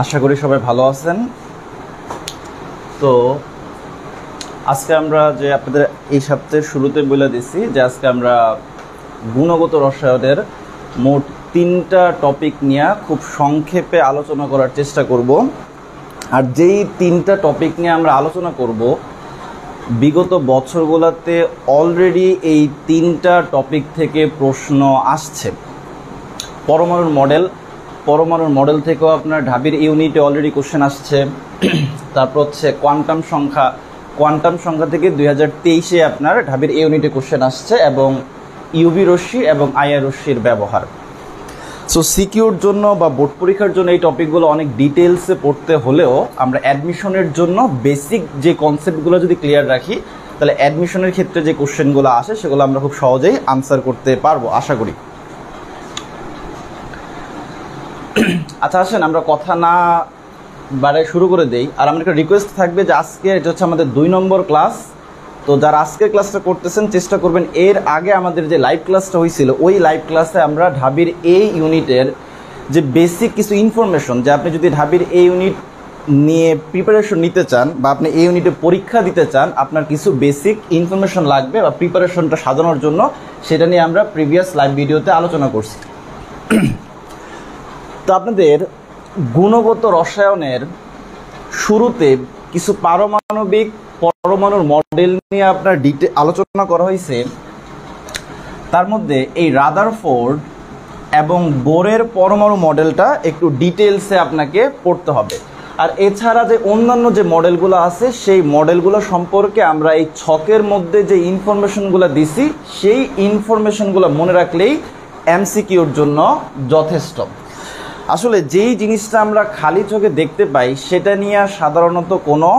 আশা করি সবাই ভালো আছেন। তো আজকে আমরা যে আপনাদের এই সপ্তাহের শুরুতে বলে দিছি যে আজকে আমরা গুণগত রসায়নের মোট 3টা টপিক নিয়ে খুব সংক্ষেপে আলোচনা করার চেষ্টা করব। আর যেই 3টা টপিক নিয়ে আমরা আলোচনা করব, বিগত বছরগুলোতে অলরেডি এই 3টা টপিক থেকে প্রশ্ন আসছে। পরমাণুর মডেল থেকেও আপনার ঢাবির ইউনিটে অলরেডি কোশ্চেন আসছে। তারপর হচ্ছে কোয়ান্টাম সংখ্যা থেকে 2023-এ আপনার ঢাবির ইউনিটে কোশ্চেন আসছে, এবং ইউভি রশ্মি এবং আইআর রশ্মির ব্যবহার। সো সিকিউর জন্য বা বোর্ড পরীক্ষার জন্য এই টপিকগুলো অনেক ডিটেলসে পড়তে হলেও আমরা অ্যাডমিশনের জন্য বেসিক যে কনসেপ্টগুলো যদি ক্লিয়ার রাখি, তাহলে অ্যাডমিশনের ক্ষেত্রে যে কোশ্চেনগুলো আসে সেগুলো আমরা খুব সহজেই আনসার করতে পারবো আশা করি। আচ্ছা, আসেন আমরা কথা না বাড়ায় শুরু করে দেই। আর আমার একটা রিকোয়েস্ট থাকবে যে আজকে এটা হচ্ছে আমাদের 2 নম্বর ক্লাস। তো যারা আজকের ক্লাসটা করতেছেন চেষ্টা করবেন এর আগে আমাদের যে লাইভ ক্লাসটা হয়েছিল ওই লাইভ ক্লাসে আমরা ঢাবির এই ইউনিটের যে বেসিক কিছু ইনফরমেশন, যে আপনি যদি ঢাবির এই ইউনিট নিয়ে প্রিপারেশন নিতে চান বা আপনি এই ইউনিটে পরীক্ষা দিতে চান, আপনার কিছু বেসিক ইনফরমেশন লাগবে বা প্রিপারেশনটা সাজানোর জন্য, সেটা নিয়ে আমরা প্রিভিয়াস লাইভ ভিডিওতে আলোচনা করছি। তো আপনাদের গুণগত রসায়নের শুরুতে কিছু পরমাণুর মডেল নিয়ে আপনার আলোচনা করা হয়েছে। তার মধ্যে এই রাদারফোর্ড এবং বোরের পরমাণু মডেলটা একটু ডিটেলসে আপনাকে পড়তে হবে। আর এছাড়া যে অন্যান্য যে মডেলগুলো আছে সেই মডেলগুলো সম্পর্কে আমরা এই ছকের মধ্যে যে ইনফরমেশনগুলো দিছি সেই ইনফরমেশনগুলো মনে রাখলেই এমসিকিউর জন্য যথেষ্ট। আসলে যেই জিনিসটা আমরা খালি চোখে দেখতে পাই সেটা নিয়ে সাধারণত কোনো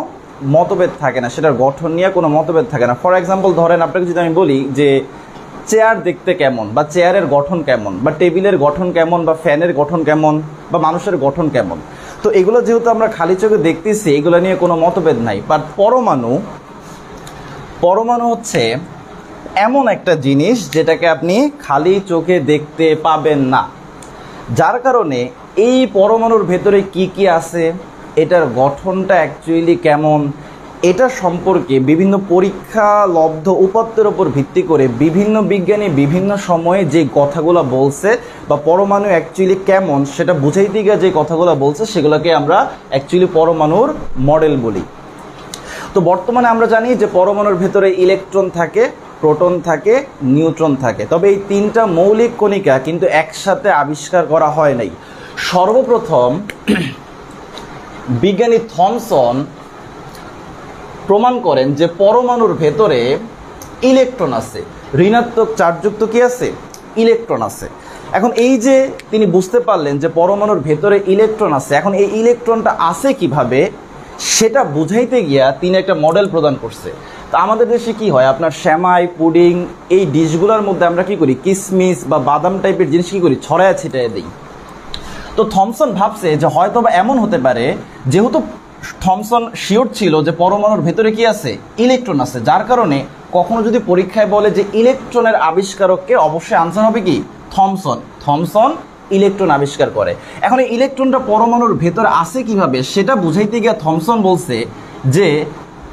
মতভেদ থাকে না, সেটার গঠন নিয়ে কোনো মতভেদ থাকে না। ফর এক্সাম্পল ধরেন, আপনাকে যদি আমি বলি যে চেয়ার দেখতে কেমন, বা চেয়ারের গঠন কেমন, বা টেবিলের গঠন কেমন, বা ফ্যানের গঠন কেমন, বা মানুষের গঠন কেমন, তো এগুলো যেহেতু আমরা খালি চোখে দেখতেছি এগুলো নিয়ে কোনো মতভেদ নাই। বাট পরমাণু হচ্ছে এমন একটা জিনিস যেটাকে আপনি খালি চোখে দেখতে পাবেন না, যার কারণে এই পরমাণুর ভেতরে কি কি আছে, এটার গঠনটা অ্যাকচুয়ালি কেমন, এটা সম্পর্কে বিভিন্ন পরীক্ষা লব্ধ উপাত্তের উপর ভিত্তি করে বিভিন্ন বিজ্ঞানী বিভিন্ন সময়ে যে কথাগুলো বলছে, বা পরমাণু অ্যাকচুয়ালি কেমন সেটা বুঝাইতে গিয়ে যে কথাগুলো বলছে সেগুলোকে আমরা অ্যাকচুয়ালি পরমাণুর মডেল বলি। তো বর্তমানে আমরা জানি যে পরমাণুর ভেতরে ইলেকট্রন থাকে, প্রোটন থাকে, নিউট্রন থাকে। তবে এই 3টা মৌলিক কণিকা কিন্তু একসাথে আবিষ্কার করা হয় নাই। সর্বপ্রথম বিজ্ঞানী থমসন প্রমাণ করেন যে পরমাণুর ভেতরে ইলেকট্রন আছে, ঋণাত্মক চার্জযুক্ত কি আছে, ইলেকট্রন আছে। এখন এই যে তিনি বুঝতে পারলেন যে পরমাণুর ভেতরে ইলেকট্রন আছে, এখন এই ইলেকট্রনটা আছে কিভাবে সেটা বুঝাইতে গিয়া তিনি একটা মডেল প্রদান করছে। তো আমাদের দেশে কি হয়, আপনার শ্যামাই, পুডিং, এই ডিশগুলোর মধ্যে আমরা কি করি, কিশমিশ বা বাদাম টাইপের জিনিস কি করি, ছড়ায় ছিটায় দিই। তো থমসন ভাবছে যে হয়তো বা এমন হতে পারে, যেহেতু থমসন শিওর ছিল যে পরমাণুর ভেতরে কি আছে, ইলেকট্রন আছে, যার কারণে কখনো যদি পরীক্ষায় বলে যে ইলেকট্রনের আবিষ্কারককে, অবশ্যই আনসার হবে কি, থমসন ইলেকট্রন আবিষ্কার করে। এখন এই ইলেকট্রনটা পরমাণুর ভেতরে আছে কিভাবে সেটা বুঝাইতে গিয়ে থমসন বলছে যে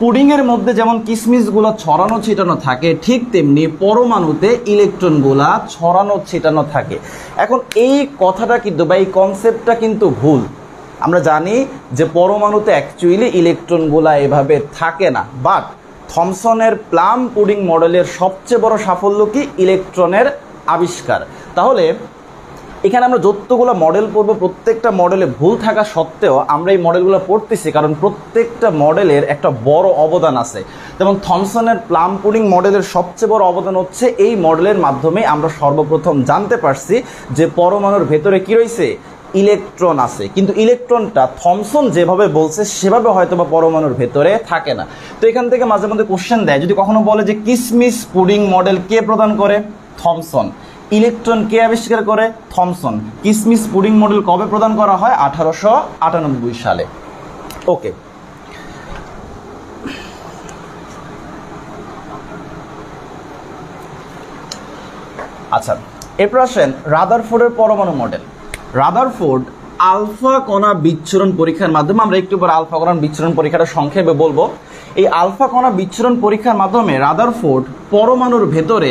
পুডিংয়ের মধ্যে যেমন কিশমিশগুলো ছড়ানো ছিটানো থাকে, ঠিক তেমনি পরমাণুতে ইলেকট্রনগুলা ছড়ানো ছিটানো থাকে। এখন এই কথাটা কিন্তু বা এই কনসেপ্টটা কিন্তু ভুল। আমরা জানি যে পরমাণুতে অ্যাকচুয়ালি ইলেকট্রনগুলা এভাবে থাকে না। বাট থমসনের প্লাম পুডিং মডেলের সবচেয়ে বড় সাফল্য কি, ইলেকট্রনের আবিষ্কার। তাহলে এখানে আমরা যতগুলো মডেল পড়বো প্রত্যেকটা মডেলে ভুল থাকা সত্ত্বেও আমরা এই মডেলগুলো পড়তেছি কারণ প্রত্যেকটা মডেলের একটা বড় অবদান আছে। যেমন থমসনের প্লাম পুডিং মডেলের সবচেয়ে বড় অবদান হচ্ছে এই মডেলের মাধ্যমে আমরা সর্বপ্রথম জানতে পারছি যে পরমাণুর ভেতরে কি রয়েছে, ইলেকট্রন আছে। কিন্তু ইলেকট্রনটা থমসন যেভাবে বলছে সেভাবে হয়তো বা পরমাণুর ভেতরে থাকে না। তো এখান থেকে মাঝে মধ্যে কোশ্চেন দেয়, যদি কখনো বলে যে কিশমিশ পুডিং মডেল কে প্রদান করে, থমসন। ইলেকট্রন কে আবিষ্কার করে, থমসন। কিশমিশ পুডিং মডেল কবে প্রদান করা হয়, 1898 সালে। ওকে, আচ্ছা এরপর আসেন রাদারফোর্ডের পরমাণু মডেল। রাদারফোর্ড আলফা কণা বিচ্ছুরণ পরীক্ষার মাধ্যমে, আমরা একটু পর আলফা কণা বিচ্ছুরণ পরীক্ষাটা সংক্ষেপে বলবো। এই আলফা কণা বিচ্ছুরণ পরীক্ষার মাধ্যমে রাদারফোর্ড পরমাণুর ভেতরে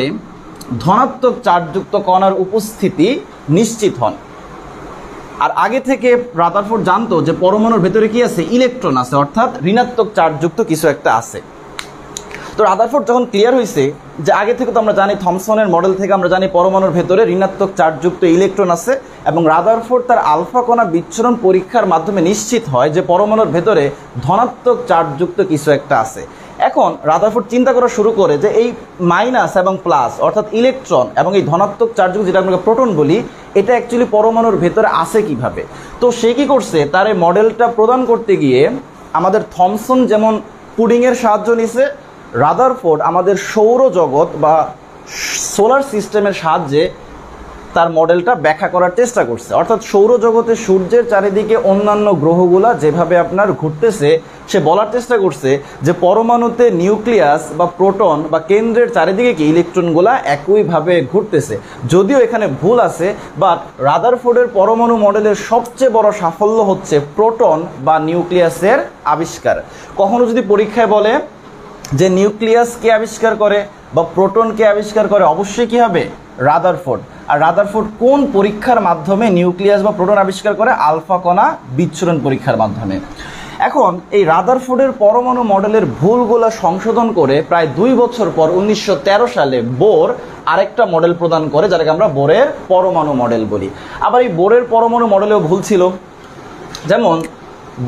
ধনাত্মক চার্জযুক্ত কণার উপস্থিতি নিশ্চিত হন। আর আগে থেকে রাদারফোর্ড জানতো যে পরমাণুর ভেতরে কি আছে, ইলেকট্রন আছে, অর্থাৎ ঋণাত্মক চার্জযুক্ত কিছু একটা আছে। তো রাদারফোর্ড যখন ক্লিয়ার হয়েছে যে আগে থেকে তো আমরা জানি থমসনের মডেল থেকে আমরা জানি পরমাণুর ভেতরে ঋণাত্মক চার্জযুক্ত ইলেকট্রন আছে, এবং রাদারফোর্ড তার আলফা কণা বিচ্ছুরণ পরীক্ষার মাধ্যমে নিশ্চিত হয় যে পরমাণুর ভেতরে ধনাত্মক চার্জযুক্ত কিছু একটা আছে। এখন রাদারফোর্ড চিন্তা করা শুরু করে যে এই মাইনাস এবং প্লাস অর্থাৎ ইলেকট্রন এবং এই ধনাত্মক চার্জযুক্ত যেটা আমরা প্রোটন বলি, এটা অ্যাকচুয়ালি পরমাণুর ভেতরে আছে কিভাবে। তো সে কি করছে, তার এই মডেলটা প্রদান করতে গিয়ে আমাদের থমসন যেমন পুডিংয়ের সাহায্য নিছে, রাদারফোর্ড আমাদের সৌরজগৎ বা সোলার সিস্টেমের সাহায্যে তার মডেলটা ব্যাখ্যা করার চেষ্টা করছে। অর্থাৎ সৌরজগতে সূর্যের চারিদিকে অন্যান্য গ্রহগুলা যেভাবে আপনার ঘুরতেছে, সে বলার চেষ্টা করছে যে পরমাণুতে নিউক্লিয়াস বা প্রোটন বা কেন্দ্রের চারিদিকে কি ইলেকট্রনগুলা একইভাবে ঘুরতেছে। যদিও এখানে ভুল আছে, বাট রাদারফোর্ডের পরমাণু মডেলের সবচেয়ে বড় সাফল্য হচ্ছে প্রোটন বা নিউক্লিয়াসের আবিষ্কার। কখনো যদি পরীক্ষায় বলে যে নিউক্লিয়াস কে আবিষ্কার করে বা প্রোটন কে আবিষ্কার করে, অবশ্যই কি হবে, রাদারফোর্ড। আর রাদারফোর্ড কোন পরীক্ষার মাধ্যমে নিউক্লিয়াস বা প্রোটন আবিষ্কার করে, আলফা কণা বিচ্ছুরণ পরীক্ষার মাধ্যমে। এখন এই রাদারফোর্ডের পরমাণু মডেলের ভুলগুলো সংশোধন করে প্রায় 2 বছর পর 1913 সালে বোর আরেকটা মডেল প্রদান করে, যাকে আমরা বোরের পরমাণু মডেল বলি। আবার এই বোরের পরমাণু মডেলেও ভুল ছিল। যেমন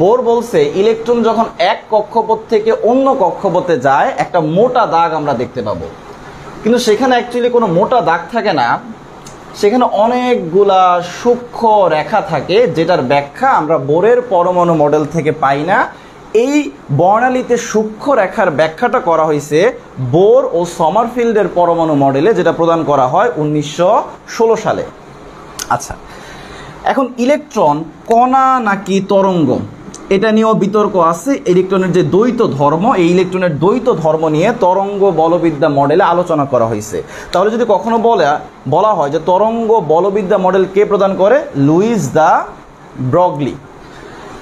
বোর বলছে ইলেকট্রন যখন এক কক্ষপথ থেকে অন্য কক্ষপথে যায় একটা মোটা দাগ আমরা দেখতে পাবো, কিন্তু সেখানে অ্যাকচুয়ালি কোনো মোটা দাগ থাকে না, সেখানে অনেকগুলা সূক্ষ্ম রেখা থাকে, যেটার ব্যাখ্যা আমরা বোরের পরমাণু মডেল থেকে পাই না। এই বর্ণালীতে সূক্ষ্ম রেখার ব্যাখ্যাটা করা হয়েছে বোর ও সমারফিল্ডের পরমাণু মডেলে, যেটা প্রদান করা হয় 1916 সালে। আচ্ছা, এখন ইলেকট্রন কণা নাকি তরঙ্গ, এটা নিয়েও বিতর্ক আছে। ইলেকট্রনের যে দ্বৈত ধর্ম, এই ইলেকট্রনের দ্বৈত ধর্ম নিয়ে তরঙ্গ বলবিদ্যা মডেলে আলোচনা করা হয়েছে। তাহলে যদি কখনো বলা হয় যে তরঙ্গ বলবিদ্যা মডেল কে প্রদান করে, লুইস দ্য ব্রগলি।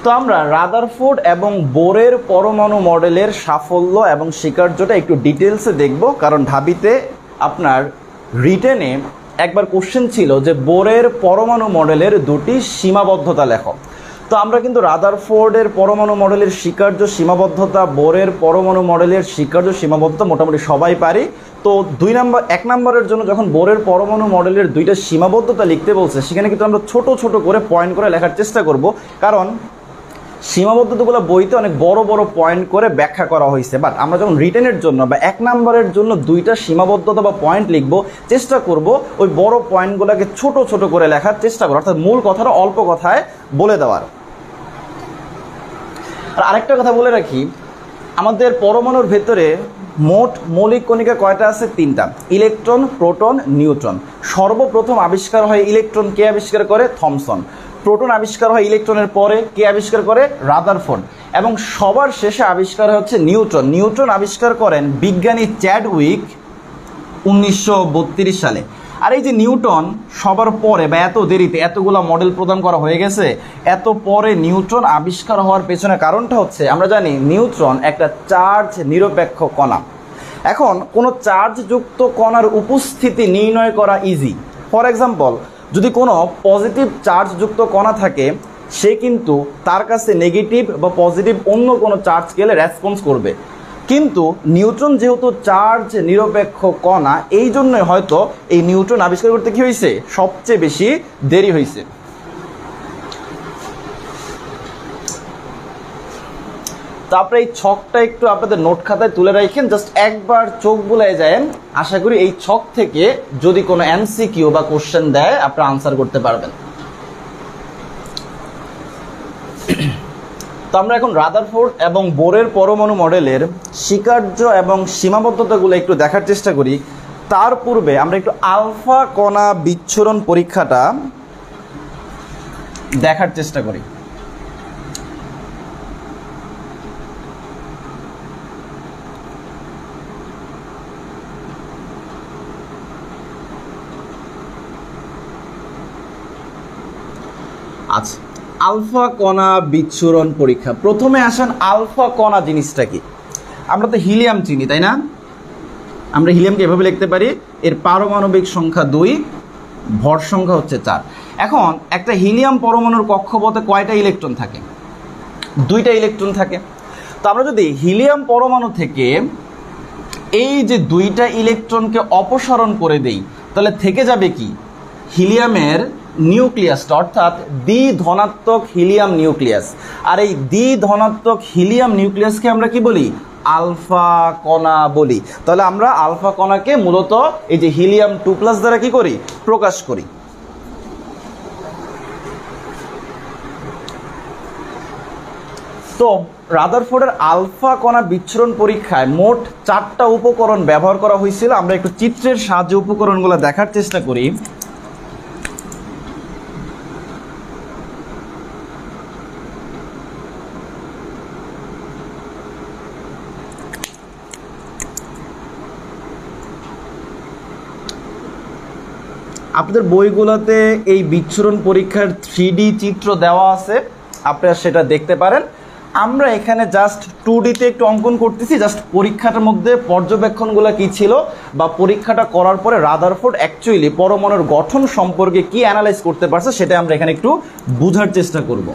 তো আমরা রাদারফোর্ড এবং বোরের পরমাণু মডেলের সাফল্য এবং স্বীকার্যটা একটু ডিটেলসে দেখব, কারণ ঢাবিতে আপনার রিটেনে একবার কোশ্চেন ছিল যে বোরের পরমাণু মডেলের 2টি সীমাবদ্ধতা লেখো। তো আমরা কিন্তু রাদারফোর্ডের পরমাণু মডেলের স্বীকার্য সীমাবদ্ধতা, বোরের পরমাণু মডেলের স্বীকার্য সীমাবদ্ধতা মোটামুটি সবাই পারি। তো 1 নম্বরের জন্য যখন বোরের পরমাণু মডেলের 2টা সীমাবদ্ধতা লিখতে বলছে, সেখানে কিন্তু আমরা ছোট ছোট করে পয়েন্ট করে লেখার চেষ্টা করব, কারণ সীমাবদ্ধতাগুলো বইতে অনেক বড় বড় পয়েন্ট করে ব্যাখ্যা করা হয়েছে। বাট আমরা যখন রিটেনের জন্য বা 1 নম্বরের জন্য 2টা সীমাবদ্ধতা বা পয়েন্ট লিখবো, চেষ্টা করব ওই বড় পয়েন্টগুলোকে ছোট ছোট করে লেখার চেষ্টা করব, অর্থাৎ মূল কথাটা অল্প কথায় বলে দেওয়ার। আর আরেকটা কথা বলে রাখি, আমাদের পরমাণুর ভেতরে মোট মৌলিক কণিকা কয়টা আছে, 3টা, ইলেকট্রন, প্রোটন, নিউট্রন। সর্বপ্রথম আবিষ্কার হয় ইলেকট্রন, কে আবিষ্কার করে, থমসন। প্রোটন আবিষ্কার হয় ইলেকট্রনের পরে, কে আবিষ্কার করে, রাদারফোর্ড। এবং সবার শেষে আবিষ্কার হচ্ছে নিউট্রন। নিউট্রন আবিষ্কার করেন বিজ্ঞানী চ্যাডউইক 1932 সালে। আর এই যে নিউটন সবার পরে বা এত দেরিতে এতগুলা মডেল প্রদান করা হয়ে গেছে, এত পরে নিউট্রন আবিষ্কার হওয়ার পেছনে কারণটা হচ্ছে, আমরা জানি নিউট্রন একটা চার্জ নিরপেক্ষ কণা। এখন কোনো চার্জযুক্ত কণার উপস্থিতি নির্ণয় করা ইজি। ফর এক্সাম্পল, যদি কোনো পজিটিভ চার্জযুক্ত কণা থাকে, সে কিন্তু তার কাছে নেগেটিভ বা পজিটিভ অন্য কোনো চার্জ গেলে রেসপন্স করবে। কিন্তু নিউট্রন যেহেতু চার্জ নিরপেক্ষ কণা, এই জন্যই হয়তো এই নিউট্রন আবিষ্কার করতে কি হয়েছে, সবচেয়ে বেশি দেরি হয়েছে। তারপরে এই ছকটা একটু আপনাদের নোট খাতায় তুলে রাখেন, জাস্ট একবার চোখ বুলায় যায়েন। আশা করি এই ছক থেকে যদি কোনো এমসিকিউ বা কোশ্চেন দেয় আপনারা আনসার করতে পারবেন। তো আমরা এখন রাদারফোর্ড এবং বোরের পরমাণু মডেলের স্বীকার্য এবং সীমাবদ্ধতাগুলো একটু দেখার চেষ্টা করি। তার পূর্বে আমরা একটু আলফা কণা বিচ্ছুরণ পরীক্ষাটা দেখার চেষ্টা করি। আচ্ছা, আলফা কণা বিচ্ছুরণ পরীক্ষা। প্রথমে আসেন আলফা কণা জিনিসটা কি। আমরা তো হিলিয়াম চিনি, তাই না? আমরা হিলিয়ামকে এভাবে লিখতে পারি, এর পারমাণবিক সংখ্যা 2, ভর সংখ্যা হচ্ছে 4। এখন একটা হিলিয়াম পরমাণুর কক্ষপথে কয়টা ইলেকট্রন থাকে? 2টা ইলেকট্রন থাকে। তো আমরা যদি হিলিয়াম পরমাণু থেকে এই যে 2টা ইলেকট্রনকে অপসারণ করে দেই, তাহলে থেকে যাবে কি? হিলিয়ামের নিউক্লিয়াসটা, অর্থাৎ দ্বিধনাত্মক হিলিয়াম নিউক্লিয়াস। আর এই দ্বিধনাত্মক হিলিয়াম নিউক্লিয়াসকে আমরা কি বলি? আলফা কণা বলি। তাহলে আমরা আলফা কণাকে মূলত এই যে হিলিয়াম 2+ দ্বারা কি করি? প্রকাশ করি। তো রাদারফোর্ডের আলফা কণা বিচ্ছুরণ পরীক্ষায় মোট 4টা উপকরণ ব্যবহার করা হয়েছিল। আমরা একটু চিত্রের সাহায্যে উপকরণগুলো দেখার চেষ্টা করি। আপনাদের বইগুলোতে এই বিচ্ছুরণ পরীক্ষার 3D চিত্র দেওয়া আছে, আপনারা সেটা দেখতে পারেন। আমরা এখানে জাস্ট 2Dতে একটু অঙ্কন করতেছি, জাস্ট পরীক্ষাটার মধ্যে পর্যবেক্ষণগুলো কি ছিল বা পরীক্ষাটা করার পরে রাদারফোর্ড অ্যাকচুয়ালি পরমাণুর গঠন সম্পর্কে কি অ্যানালাইজ করতে পারছে সেটা আমরা এখানে একটু বোঝার চেষ্টা করব।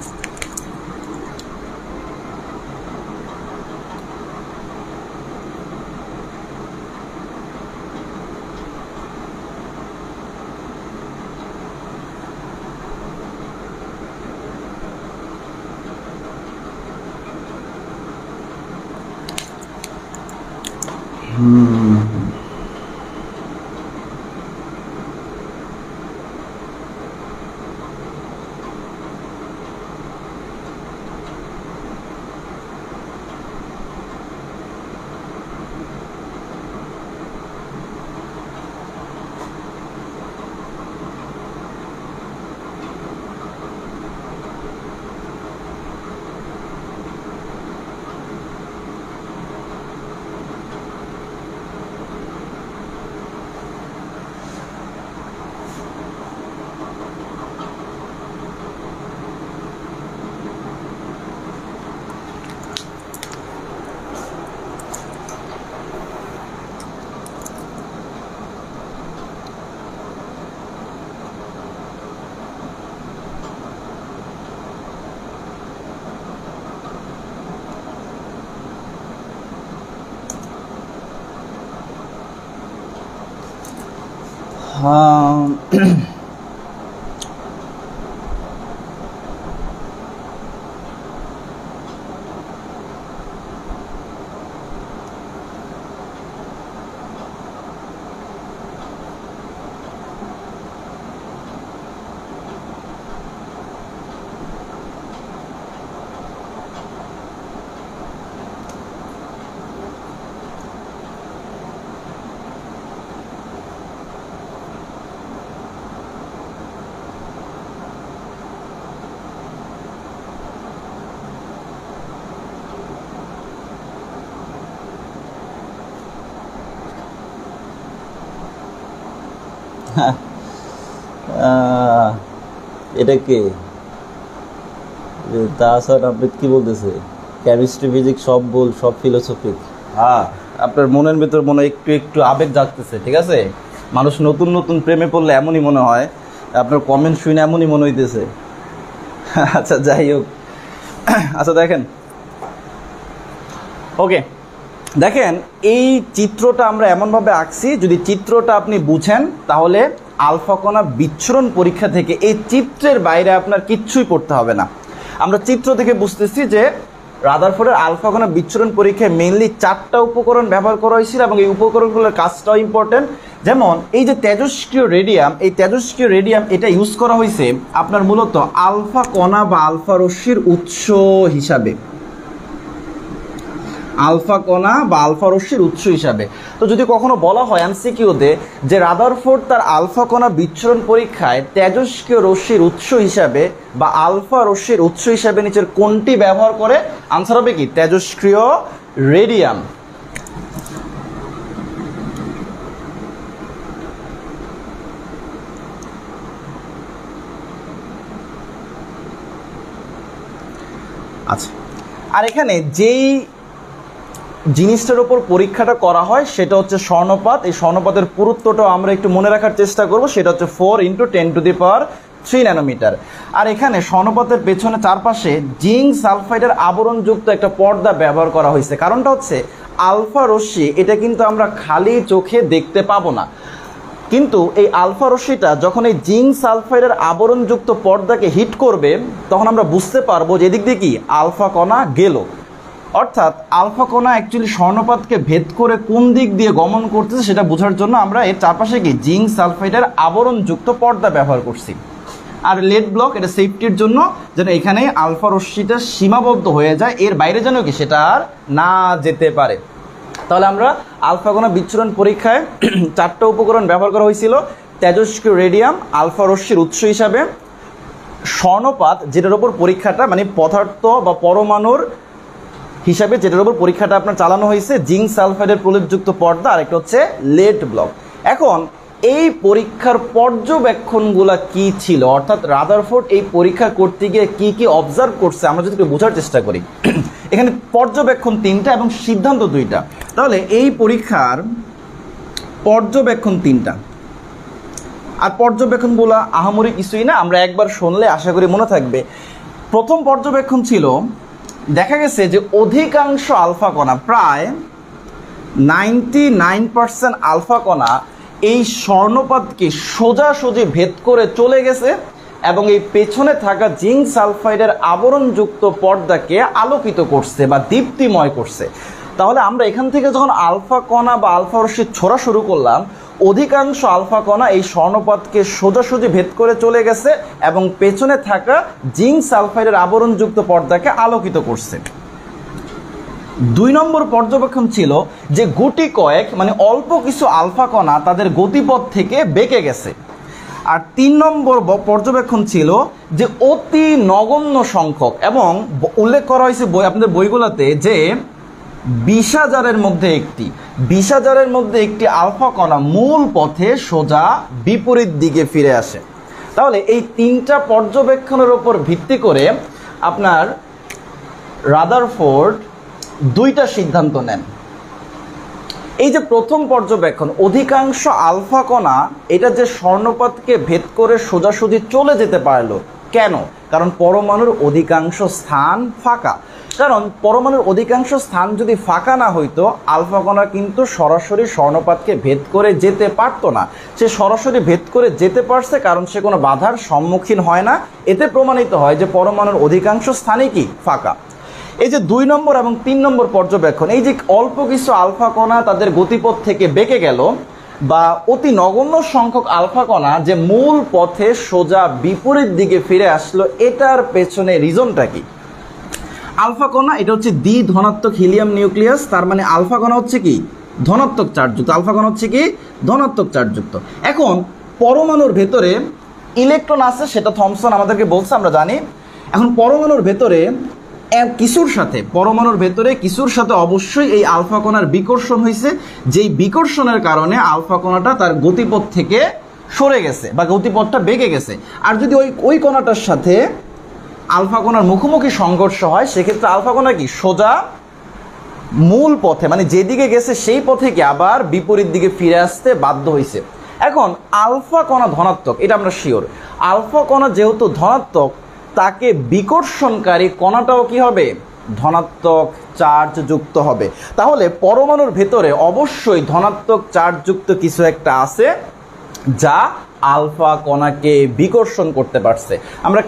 এটা কে? তাছাড়া আপনি কি বলতেছে? কেমিস্ট্রি, ফিজিক্স সব বল, সব ফিলোসফি। হ্যাঁ, আপনার মনের ভেতর মনে একটু একটু আবেগ জাগতেছে, ঠিক আছে? মানুষ নতুন নতুন প্রেমে পড়লে এমনই মনে হয়, আপনার কমেন্ট শুনে এমনই মনে হইতেছে। আচ্ছা, যাই হোক। আচ্ছা দেখেন, ওকে, দেখেন এই চিত্রটা আমরা এমনভাবে আঁকছি, যদি চিত্রটা আপনি বুঝেন তাহলে আলফা কণা বিচ্ছুরণ পরীক্ষা থেকে এই চিত্রের বাইরে আপনার কিচ্ছুই পড়তে হবে না। আমরা চিত্র থেকে বুঝতেছি যে রাদারফোর্ডের আলফা কণা বিচ্ছুরণ পরীক্ষায় মেইনলি 4টা উপকরণ ব্যবহার করা হয়েছিল এবং এই উপকরণগুলোর কাজটাও ইম্পর্টেন্ট। যেমন এই যে তেজস্ক্রিয় রেডিয়াম, এই তেজস্ক্রিয় রেডিয়াম এটা ইউজ করা হয়েছে আপনার মূলত আলফা কণা বা আলফা রশ্মির উৎস হিসাবে, আলফা কণা বা আলফা রশ্মির উৎস হিসাবে। তো যদি কখনো বলা হয় এমসিকিউতে যে রাদারফোর্ড তার আলফা কণা বিচ্ছুরণ পরীক্ষায় তেজস্ক্রিয় রশ্মির উৎস হিসাবে বা আলফা রশ্মির উৎস হিসাবে নিচের কোনটি ব্যবহার করে, আনসার হবে কি তেজস্ক্রিয় রেডিয়াম। আচ্ছা, আর এখানে যেই জিনিসটার উপর পরীক্ষাটা করা হয় সেটা হচ্ছে স্বর্ণপাত। এই স্বর্ণপাতের পুরুত্বটাও আমরা একটু মনে রাখার চেষ্টা করব, সেটা হচ্ছে 4 × 10⁻³ ন্যানোমিটার। আর এখানে স্বর্ণপাতের পেছনে চারপাশে জিঙ্ক সালফাইডের আবরণযুক্ত একটা পর্দা ব্যবহার করা হয়েছে। কারণটা হচ্ছে আলফা রশ্মি এটা কিন্তু আমরা খালি চোখে দেখতে পাবো না, কিন্তু এই আলফা রশ্মিটা যখন এই জিঙ্ক সালফাইডের আবরণযুক্ত পর্দাকে হিট করবে তখন আমরা বুঝতে পারবো যে এদিক দিয়ে কি আলফা কণা গেল। অর্থাৎ আলফা কণা অ্যাকচুয়ালি স্বর্ণপাতকে ভেদ করে কোন দিক দিয়ে গমন করতেছে সেটা বোঝার জন্য আমরা এর চারপাশে কি জিঙ্ক সালফাইডের আবরণযুক্ত পর্দা ব্যবহার করছি। আর লেড ব্লক এটা সেফটির জন্য, যেন এখানে আলফা রশ্মিটা সীমাবদ্ধ হয়ে যায়, এর বাইরে যেন কি সেটা আর না যেতে পারে। তাহলে আমরা আলফা কণা বিচ্ছুরণ পরীক্ষায় 4টা উপকরণ ব্যবহার করা হয়েছিল। তেজস্ক্রিয় রেডিয়াম আলফা রশ্মির উৎস হিসাবে, স্বর্ণপাত যেটার উপর পরীক্ষাটা মানে পদার্থ বা পরমাণুর হিসাবে যেটার উপর পরীক্ষাটা আপনার চালানো হয়েছে, জিঙ্ক সালফাইডের প্রলেপযুক্ত পর্দা, আর একটা হচ্ছে লেড ব্লক। এখন এই পরীক্ষার পর্যবেক্ষণগুলা কি ছিল, অর্থাৎ রাদারফোর্ড এই পরীক্ষা করতে গিয়ে কি কি অবজার্ভ করছে আমরা যদি একটু বোঝার চেষ্টা করি। এখানে পর্যবেক্ষণ 3টা এবং সিদ্ধান্ত 2টা। তাহলে এই পরীক্ষার পর্যবেক্ষণ 3টা, আর পর্যবেক্ষণগুলো আহামরি কিছুই না, আমরা একবার শুনলে আশা করি মনে থাকবে। প্রথম পর্যবেক্ষণ ছিল, দেখা গেছে যে অধিকাংশ আলফা কণা, প্রায় 99% আলফা কণা এই স্বর্ণপাতকে সোজাসুজি ভেদ করে চলে গেছে এবং এই পেছনে থাকা জিঙ্ক সালফাইডের আবরণযুক্ত পর্দাকে আলোকিত করছে বা দীপ্তিময় করছে। তাহলে আমরা এখান থেকে যখন আলফা কণা বা আলফা রশ্মি ছোড়া শুরু করলাম, অধিকাংশ আলফা কণা এই স্বর্ণপাতকে সোজাসুজি ভেদ করে চলে গেছে এবং পেছনে থাকা জিঙ্ক সালফাইডের আবরণযুক্ত পর্দাকে আলোকিত করছে। 2 নম্বর পর্যবেক্ষণ ছিল যে গুটি কয়েক মানে অল্প কিছু আলফা কণা তাদের গতিপথ থেকে বেঁকে গেছে। আর 3 নম্বর পর্যবেক্ষণ ছিল যে অতি নগণ্য সংখ্যক, এবং উল্লেখ করা হয়েছে আপনাদের বইগুলোতে যে 20,000-এর মধ্যে একটি আলফা কণা মূল পথে সোজা বিপরীত দিকে ফিরে আসে। তাহলে এই 3টা পর্যবেক্ষণের উপর ভিত্তি করে আপনার রাদারফোর্ড 2টা সিদ্ধান্ত নেন। এই যে প্রথম পর্যবেক্ষণ, অধিকাংশ আলফা কণা এটা যে স্বর্ণপাতকে ভেদ করে সোজাসুজি চলে যেতে পারলো, কেন? কারণ পরমাণুর অধিকাংশ স্থান ফাঁকা। কারণ পরমাণুর অধিকাংশ স্থান যদি ফাঁকা না হইতো, আলফা কণা কিন্তু সরাসরি স্বর্ণপাতকে ভেদ করে যেতে পারতো না। সে সরাসরি ভেদ করে যেতে পারছে কারণ সে কোনো বাধার সম্মুখীন হয় না। এতে প্রমাণিত হয় যে পরমাণুর অধিকাংশ স্থানই কি ফাঁকা। এই যে 2 নম্বর এবং 3 নম্বর পর্যবেক্ষণ, এই যে অল্প কিছু আলফা কণা তাদের গতিপথ থেকে বেঁকে গেল বা অতি নগণ্য সংখ্যক আলফা কণা যে মূল পথে সোজা বিপরীত দিকে ফিরে আসলো, এটার পেছনে রিজনটা কি? আলফা কণা এটা হচ্ছে ধনাত্মক হিলিয়াম নিউক্লিয়াস, তার মানে আলফা কণা হচ্ছে কি ধনাত্মক চার্জযুক্ত। আলফা কণা হচ্ছে কি ধনাত্মক চার্জযুক্ত। এখন পরমাণুর ভেতরে ইলেকট্রন আছে, সেটা থমসন আমাদেরকে বলছে, আমরা জানি। এখন পরমাণুর ভেতরে কিছুর সাথে অবশ্যই এই আলফা কণার বিকর্ষণ হয়েছে, যেই বিকর্ষণের কারণে আলফা কণাটা তার গতিপথ থেকে সরে গেছে বা গতিপথটা বেঁকে গেছে। আর যদি ওই কণাটার সাথে আলফা কণার মুখোমুখি সংঘর্ষ হয়, সেক্ষেত্রে আলফা কণা কি সোজা মূল পথে মানে যেদিকে গেছে সেই পথে কি আবার বিপরীত দিকে ফিরে আসতে বাধ্য হয়েছে। এখন আলফা কণা ধনাত্মক, এটা আমরা শিওর। আলফা কণা যেহেতু ধনাত্মক, তাকে বিকর্ষণকারী কণাটাও কি হবে ধনাত্মক চার্জ যুক্ত হবে। তাহলে পরমাণুর ভেতরে অবশ্যই ধনাত্মক চার্জ যুক্ত কিছু একটা আছে যা আলফা কণাকে বিকর্ষণ করতে পারছে। আমরা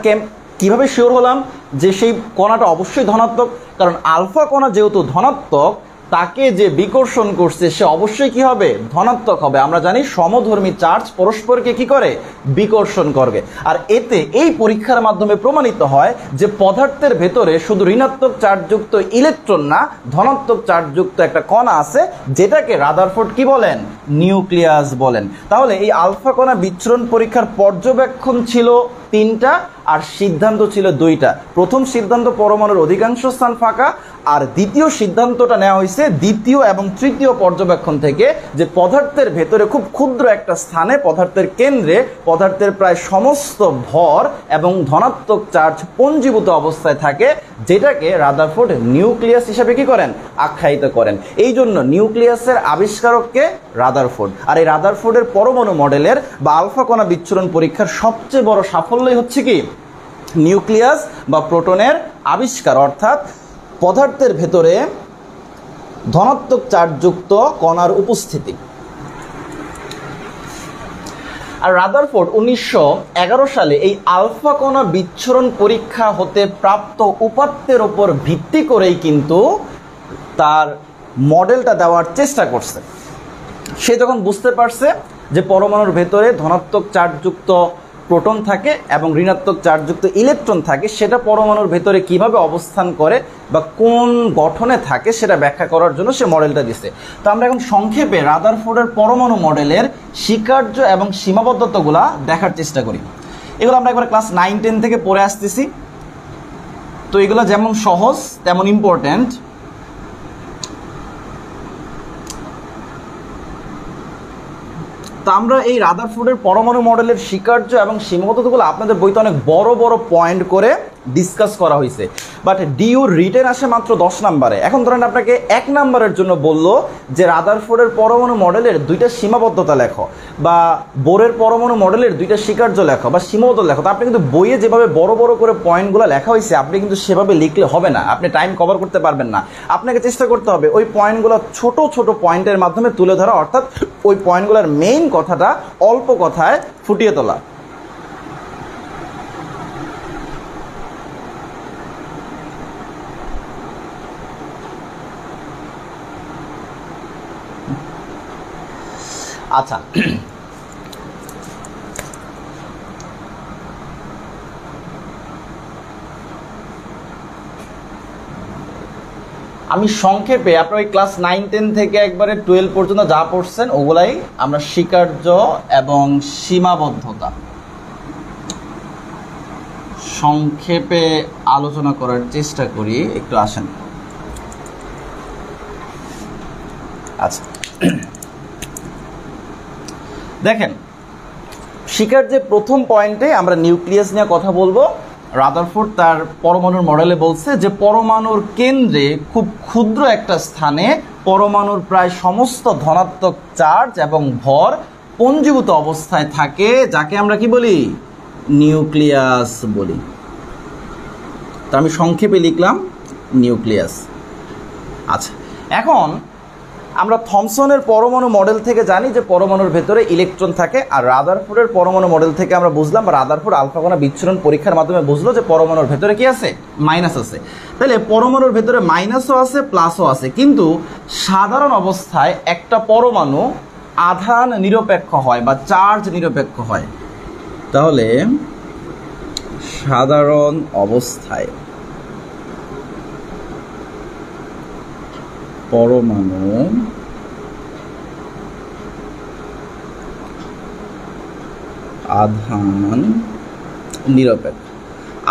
কিভাবে শিওর হলাম যে সেই কণাটা অবশ্যই ধনাত্মক? কারণ আলফা কণা যেহেতু ধনাত্মক, তাকে যে বিকর্ষণ করছে সে অবশ্যই কি হবে ধনাত্মক হবে। আমরা জানি সমধর্মী চার্জ পরস্পরকে কি করে বিকর্ষণ করবে। আর এতে এই পরীক্ষার মাধ্যমে প্রমাণিত হয় যে পদার্থের ভেতরে শুধু ঋণাত্মক চার্জযুক্ত ইলেকট্রন না, ধনাত্মক চার্জযুক্ত একটা কণা আছে, যেটাকে রাদারফোর্ড কি বলেন নিউক্লিয়াস বলেন। তাহলে এই আলফা কণা বিচ্ছুরণ পরীক্ষার পর্যবেক্ষণ ছিল 3টা আর সিদ্ধান্ত ছিল 2টা। প্রথম সিদ্ধান্ত পরমাণুর অধিকাংশ স্থান ফাঁকা, আর দ্বিতীয় সিদ্ধান্তটা নেওয়া হয়েছে দ্বিতীয় এবং তৃতীয় পর্যবেক্ষণ থেকে, যে পদার্থের ভেতরে খুব ক্ষুদ্র একটা স্থানে, পদার্থের কেন্দ্রে পদার্থের প্রায় সমস্ত ভর এবং ধনাত্মক চার্জ পঞ্জীভূত অবস্থায় থাকে, যেটাকে রাদারফোর্ড নিউক্লিয়াস হিসেবে কি করেন, আখ্যায়িত করেন। এই জন্য নিউক্লিয়াসের আবিষ্কারককে রাদারফোর্ড। আর এই রাদারফোর্ডের পরমাণু মডেলের বা আলফা কণা বিচ্ছুরণ পরীক্ষার সবচেয়ে বড় সাফল্যই হচ্ছে কি, নিউক্লিয়াস বা প্রোটনের আবিষ্কার, অর্থাৎ পদার্থের ভেতরে ধনাত্মক চার্জযুক্ত কণার উপস্থিতি। আর রাদারফোর্ড 1911 সালে এই আলফা কণা বিচ্ছুরণ পরীক্ষা হতে প্রাপ্ত উপাত্তের উপর ভিত্তি করেই কিন্তু তার মডেলটা দেওয়ার চেষ্টা করছে। সে যখন বুঝতে পারছে যে পরমাণুর ভেতরে ধনাত্মক চার্জযুক্ত প্রোটন থাকে এবং ঋণাত্মক চার্জযুক্ত ইলেকট্রন থাকে, সেটা পরমাণুর ভেতরে কিভাবে অবস্থান করে বা কোন গঠনে থাকে সেটা ব্যাখ্যা করার জন্য সে মডেলটা দিছে। তো আমরা এখন সংক্ষেপে রাদারফোর্ডের পরমাণু মডেলের স্বীকার্য এবং সীমাবদ্ধতাগুলা দেখার চেষ্টা করি। এগুলো আমরা একবার ক্লাস 9-10 থেকে পড়ে আসতেছি, তো এগুলো যেমন সহজ তেমন ইম্পর্ট্যান্ট। তো আমরা এই রাদারফোর্ডের পরমাণু মডেলের স্বীকার্য এবং সীমাবদ্ধতাগুলো আপনাদের বইতে অনেক বড় বড় পয়েন্ট করে ডিসকাস করা হয়েছে, বাট ডিউ রিটেন আসে মাত্র 10 নম্বরে। এখন ধরেন আপনাকে 1 নম্বরের জন্য বললো যে রাদারফোর্ডের পরমাণু মডেলের 2টা সীমাবদ্ধতা লেখো, বা বোরের পরমাণু মডেলের 2টা স্বীকার্য লেখো বা সীমাবদ্ধতা লেখো। তো আপনি কিন্তু বইয়ে যেভাবে বড় বড় করে পয়েন্টগুলো লেখা হয়েছে, আপনি কিন্তু সেভাবে লিখলে হবে না, আপনি টাইম কভার করতে পারবেন না। আপনাকে চেষ্টা করতে হবে ওই পয়েন্টগুলো ছোট ছোট পয়েন্টের মাধ্যমে তুলে ধরা, অর্থাৎ ওই পয়েন্টগুলোর মেইন কথাটা অল্প কথায় ফুটিয়ে তোলা। আচ্ছা, আমি সংক্ষেপে আপনার ওই ক্লাস 9-10 থেকে একবারে 12 পর্যন্ত যা পড়ছেন ওগুলাই আমরা স্বীকার্য এবং সীমাবদ্ধতা সংক্ষেপে আলোচনা করার চেষ্টা করি। একটু আসেন। আচ্ছা, দেখেন, স্বীকার্যের প্রথম পয়েন্টে আমরা নিউক্লিয়াস নিয়ে কথা বলবো। রাদারফোর্ড তার পরমাণুর মডেলে বলছে যে পরমাণুর কেন্দ্রে খুব ক্ষুদ্র একটা স্থানে পরমাণুর প্রায় সমস্ত ধনাত্মক চার্জ এবং ভর পঞ্জীভূত অবস্থায় থাকে, যাকে আমরা কি বলি, নিউক্লিয়াস বলি। তো আমি সংক্ষেপে লিখলাম নিউক্লিয়াস। আচ্ছা, এখন আমরা থমসনের পরমাণু মডেল থেকে জানি যে পরমাণুর ভেতরে ইলেকট্রন থাকে, আর রাদারফোর্ডের পরমাণু মডেল থেকে আমরা বুঝলাম, বা রাদারফোর্ড আলফা কণা বিচ্ছুরণ পরীক্ষার মাধ্যমে বুঝলো যে পরমাণুর ভেতরে কি আছে, মাইনাস আছে। তাহলে পরমাণুর ভেতরে মাইনাসও আছে প্লাসও আছে, কিন্তু সাধারণ অবস্থায় একটা পরমাণু আধান নিরপেক্ষ হয় বা চার্জ নিরপেক্ষ হয়। তাহলে সাধারণ অবস্থায় পরমাণু আধান নিরপেক্ষ,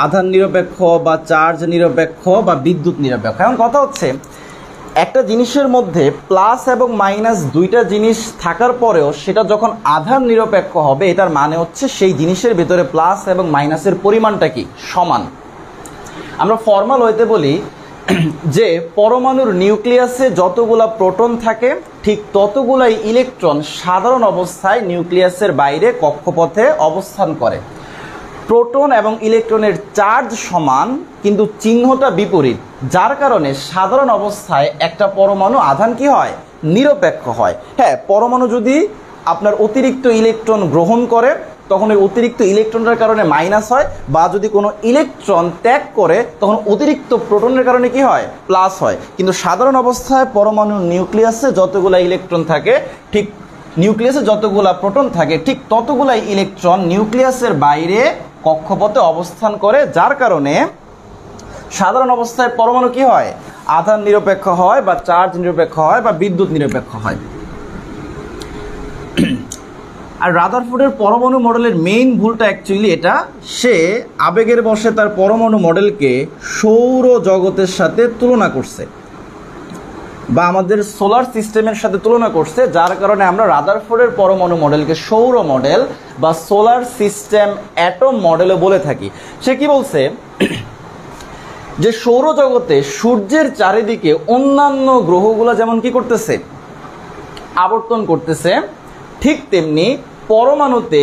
আধান নিরপেক্ষ বা চার্জ নিরপেক্ষ বা বিদ্যুৎ নিরপেক্ষ। এখন কথা হচ্ছে, একটা জিনিসের মধ্যে প্লাস এবং মাইনাস দুইটা জিনিস থাকার পরেও সেটা যখন আধান নিরপেক্ষ হবে, এটার মানে হচ্ছে সেই জিনিসের ভিতরে প্লাস এবং মাইনাসের পরিমাণটা কি, সমান। আমরা ফর্মাল হইতে বলি যে পরমাণুর নিউক্লিয়াসে যতগুলা প্রোটন থাকে ঠিক ততগুলাই ইলেকট্রন সাধারণ অবস্থায় নিউক্লিয়াসের বাইরে কক্ষপথে অবস্থান করে। প্রোটন এবং ইলেকট্রনের চার্জ সমান, কিন্তু চিহ্নটা বিপরীত, যার কারণে সাধারণ অবস্থায় একটা পরমাণু আধান কি হয়, নিরপেক্ষ হয়। হ্যাঁ, পরমাণু যদি আপনার অতিরিক্ত ইলেকট্রন গ্রহণ করে তখন ওই অতিরিক্ত ইলেকট্রনের কারণে মাইনাস হয়, বা যদি কোনো ইলেকট্রন ত্যাগ করে তখন অতিরিক্ত প্রোটনের কারণে কি হয়, প্লাস হয়। কিন্তু সাধারণ অবস্থায় পরমাণুর নিউক্লিয়াসে যতগুলা ইলেকট্রন থাকে ঠিক নিউক্লিয়াসে যতগুলা প্রোটন থাকে ঠিক ততগুলাই ইলেকট্রন নিউক্লিয়াসের বাইরে কক্ষপথে অবস্থান করে, যার কারণে সাধারণ অবস্থায় পরমাণু কি হয়, আধান নিরপেক্ষ হয় বা চার্জ নিরপেক্ষ হয় বা বিদ্যুৎ নিরপেক্ষ হয়। আর রাদারফোর্ডের পরমাণু মডেলের মেইন ভুলটা অ্যাকচুয়ালি এটা, সে আবেগের বশে তার পরমাণু মডেলকে সৌর জগতের সাথে তুলনা করছে বা আমাদের সোলার সিস্টেমের সাথে তুলনা করছে, যার কারণে আমরা রাদারফোর্ডের পরমাণু মডেলকে সৌর মডেল বা সোলার সিস্টেম অ্যাটম মডেলও বলে থাকি। সে কি বলছে যে সৌরজগতে সূর্যের চারিদিকে অন্যান্য গ্রহগুলো যেমন কি করতেছে, আবর্তন করতেছে, ঠিক তেমনি পরমাণুতে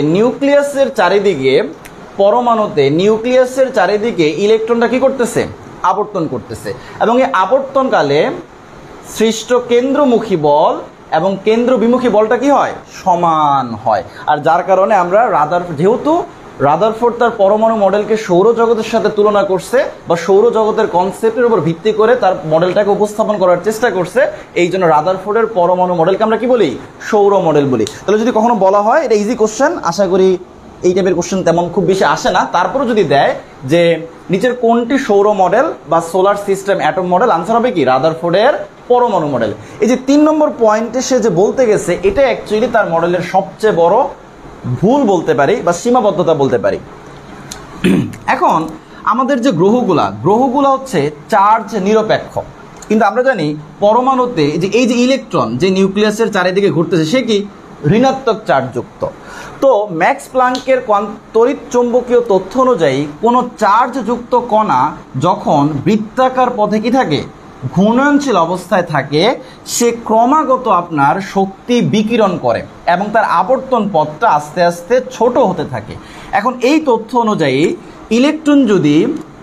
নিউক্লিয়াসের চারিদিকে ইলেকট্রনটা কি করতেছে, আবর্তন করতেছে। এবং এই আবর্তনকালে সৃষ্ট কেন্দ্রমুখী বল এবং কেন্দ্র বিমুখী বলটা কি হয়, সমান হয়। আর যার কারণে আমরা যেহেতু রাদারফোর্ড তার পরমাণু মডেলকে সৌরজগতের সাথে তুলনা করছে বা সৌরজগতের কনসেপ্টের উপর ভিত্তি করে তার মডেলটাকে উপস্থাপন করার চেষ্টা করছে, এই জন্য রাদারফোর্ডের পরমাণু মডেলকে আমরা কি বলি, সৌর মডেল বলি। তাহলে যদি কখনো বলা হয়, এটা ইজি কোশ্চেন, আশা করি এই টাইপের কোশ্চেন তেমন খুব বেশি আসে না, তারপরে যদি দেয় যে নিচের কোনটি সৌর মডেল বা solar system atom model, answer হবে কি রাদারফোর্ডের পরমাণু মডেল। এই যে 3 নম্বর পয়েন্টে সে যে বলতে গেছে, এটা অ্যাকচুয়ালি তার মডেলের সবচেয়ে বড় ভুল বলতে পারি বা সীমাবদ্ধতা বলতে পারি। এখন আমাদের যে গ্রহগুলা হচ্ছে চার্জ নিরপেক্ষ, কিন্তু আমরা জানি পরমাণুতে এই যে ইলেকট্রন যে নিউক্লিয়াসের চারিদিকে ঘুরতেছে, সে কি ঋণাত্মক চার্জযুক্ত। তো ম্যাক্স প্লাঙ্কের তড়িৎ চৌম্বকীয় তথ্য অনুযায়ী কোনো চার্জযুক্ত কণা যখন বৃত্তাকার পথে কি থাকে, ঘূর্ণনশীল অবস্থায় থাকে, সে ক্রমাগত আপনার শক্তি বিকিরণ করে এবং তার আবর্তন পথটা আস্তে আস্তে ছোট হতে থাকে। এখন এই তথ্য অনুযায়ী ইলেকট্রন যদি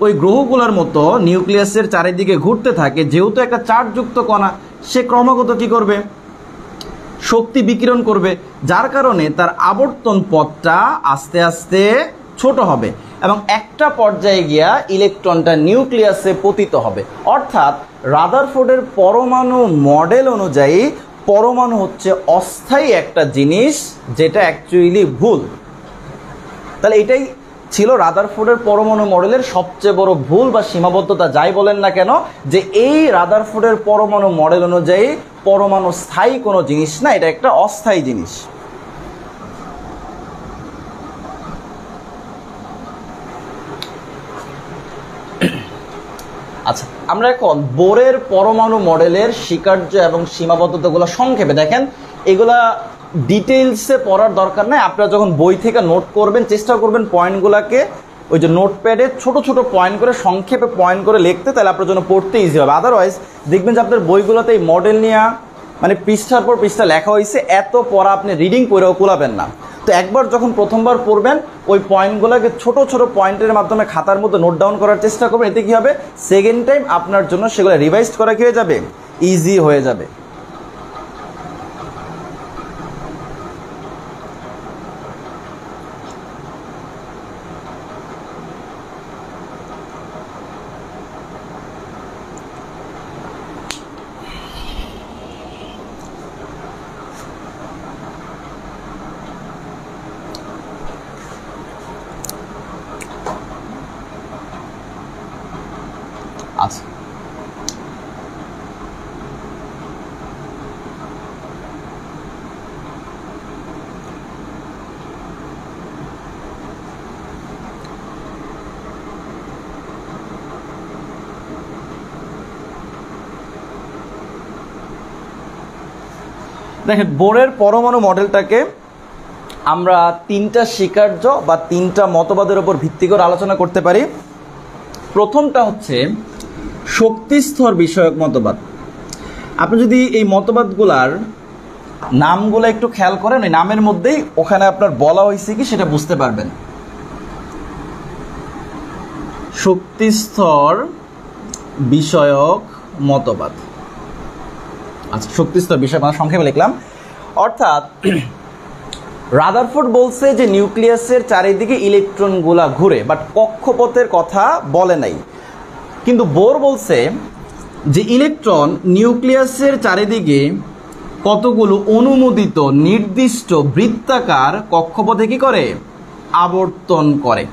ওই গ্রহগুলোর মতো নিউক্লিয়াসের চারিদিকে ঘুরতে থাকে, যেহেতু একটা চার্জযুক্ত কণা, সে ক্রমাগত কি করবে, শক্তি বিকিরণ করবে, যার কারণে তার আবর্তন পথটা আস্তে আস্তে ছোট হবে এবং একটা পর্যায়ে গিয়া ইলেকট্রনটা নিউক্লিয়াসে পতিত হবে। অর্থাৎ রাদারফোর্ডের পরমাণু মডেল অনুযায়ী পরমাণু হচ্ছে অস্থায়ী একটা জিনিস, যেটা অ্যাকচুয়ালি ভুল। তাহলে এটাই ছিল রাদারফোর্ডের পরমাণু মডেলের সবচেয়ে বড় ভুল বা সীমাবদ্ধতা, যাই বলেন না কেন, যে এই রাদারফোর্ডের পরমাণু মডেল অনুযায়ী পরমাণু স্থায়ী কোনো জিনিস না, এটা একটা অস্থায়ী জিনিস। আচ্ছা, আমরা এখন বোরের পরমাণু মডেলের স্বীকার্য এবং সীমাবদ্ধতাগুলো সংক্ষেপে দেখেন। এগুলা ডিটেইলসে পড়ার দরকার নাই, আপনারা যখন বই থেকে নোট করবেন চেষ্টা করবেন পয়েন্টগুলোকে ওই যে নোটপ্যাডে ছোট ছোট পয়েন্ট করে সংক্ষেপে পয়েন্ট করে লিখতে, তাহলে আপনার জন্য পড়তে ইজি হবে। আদারওয়াইজ দেখবেন যে আপনার বইগুলোতে এই মডেল নিয়ে মানে পৃষ্ঠার পর পৃষ্ঠা লেখা হয়েছে, এত পড়া আপনি রিডিং করেও কুলাবেন না। তো একবার যখন প্রথমবার পড়বেন, ওই পয়েন্টগুলোকে ছোট ছোট পয়েন্টের মাধ্যমে খাতার মধ্যে নোট ডাউন করার চেষ্টা করবেন। এতে কী হবে, সেকেন্ড টাইম আপনার জন্য সেগুলো রিভাইজ করা কী হয়ে যাবে, ইজি হয়ে যাবে। আচ্ছা, দেখেন বোরের পরমাণু মডেলটাকে আমরা 3টা স্বীকার্য বা 3টা মতবাদের উপর ভিত্তি করে আলোচনা করতে পারি। প্রথমটা হচ্ছে শক্তিস্তর বিষয়ক মতবাদ। আপনি যদি এই মতবাদগুলার নামগুলো একটু খেয়াল করেন, ওই নামের মধ্যেই ওখানে আপনার বলা হয়েছে কি সেটা বুঝতে পারবেন। শক্তিস্তর বিষয়ক মতবাদ। আচ্ছা, শক্তিস্তর বিষয় মানে সংক্ষেপে লিখলাম। অর্থাৎ রাদারফোর্ড বলছে যে নিউক্লিয়াসের চারিদিকে ইলেকট্রনগুলা ঘুরে, বাট কক্ষপথের কথা বলে নাই। কিন্তু বোর বলছে যে ইলেকট্রন নিউক্লিয়াসের চারিদিকে কতগুলো অনুমোদিত নির্দিষ্ট বৃত্তাকার কক্ষপথে কি করে, আবর্তন করে।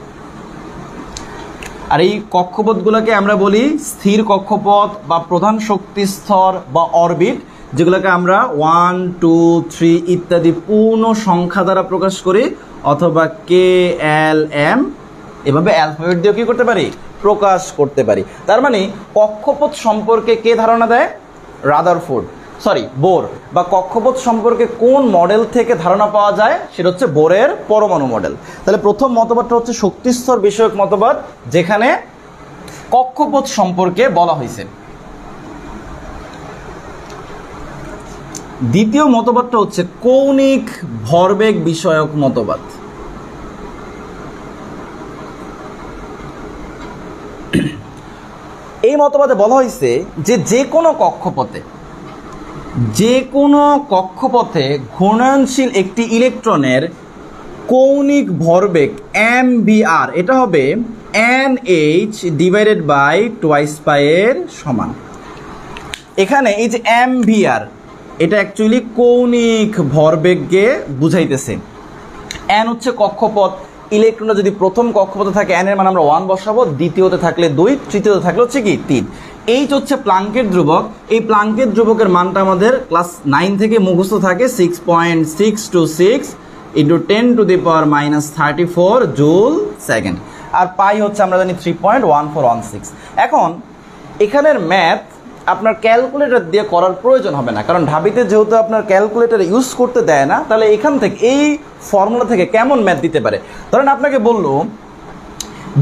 আর এই কক্ষপথগুলোকে আমরা বলি স্থির কক্ষপথ বা প্রধান শক্তিস্তর বা অরবিট, যেগুলোকে আমরা 1 2 3 ইত্যাদি পূর্ণ সংখ্যা দ্বারা প্রকাশ করি, অথবা KLM এভাবে অ্যালফাবেট দিয়েও কি করতে পারি, প্রকাশ করতে পারি। তার মানে কক্ষপথ সম্পর্কে কে ধারণা দেয়? বোর। বা কক্ষপথ সম্পর্কে কোন মডেল থেকে ধারণা পাওয়া যায়? সেটা হচ্ছে বোরের পরমাণু মডেল। তাহলে প্রথম মতবাদটা হচ্ছে শক্তিস্তর বিষয়ক মতবাদ, যেখানে কক্ষপথ সম্পর্কে বলা হয়েছে। দ্বিতীয় মতবাদটা হচ্ছে কৌণিক ভরবেগ বিষয়ক মতবাদ। এই মতবাদে বলা হয়েছে যে কোনো কক্ষপথে ঘূর্ণনশীল একটি ইলেকট্রনের কৌণিক ভরবেগ mvr, এটা হবে nh ডিভাইডেড বাই 2π এর সমান। এখানে এই যে mvr, এটা অ্যাকচুয়ালি কৌণিক ভরবেগকে বুঝাইতেছে। n হচ্ছে কক্ষপথ, ইলেকট্রনটা যদি প্রথম কক্ষপথে থাকে n এর মান আমরা 1 বসাবো, দ্বিতীয়তে থাকলে 2, তৃতীয়তে থাকলে হচ্ছে কি 3। এইচ হচ্ছে প্লাঙ্কের ধ্রুবক। এই প্লাঙ্কের ধ্রুবকের মানটা আমাদের ক্লাস 9 থেকে মুখস্থ থাকে, 6.626 ইন্টু 10⁻³ জুল সেকেন্ড। আর পাই হচ্ছে আমরা জানি 3.1416। এখন এখানের ম্যাথ আপনার ক্যালকুলেটর দিয়ে করার প্রয়োজন হবে না, কারণ ঢাবিতে যেহেতু আপনার ক্যালকুলেটর ইউজ করতে দেয় না, তাহলে এখান থেকে এই ফর্মুলা থেকে কেমন ম্যাথ দিতে পারে? ধরেন আপনাকে বললো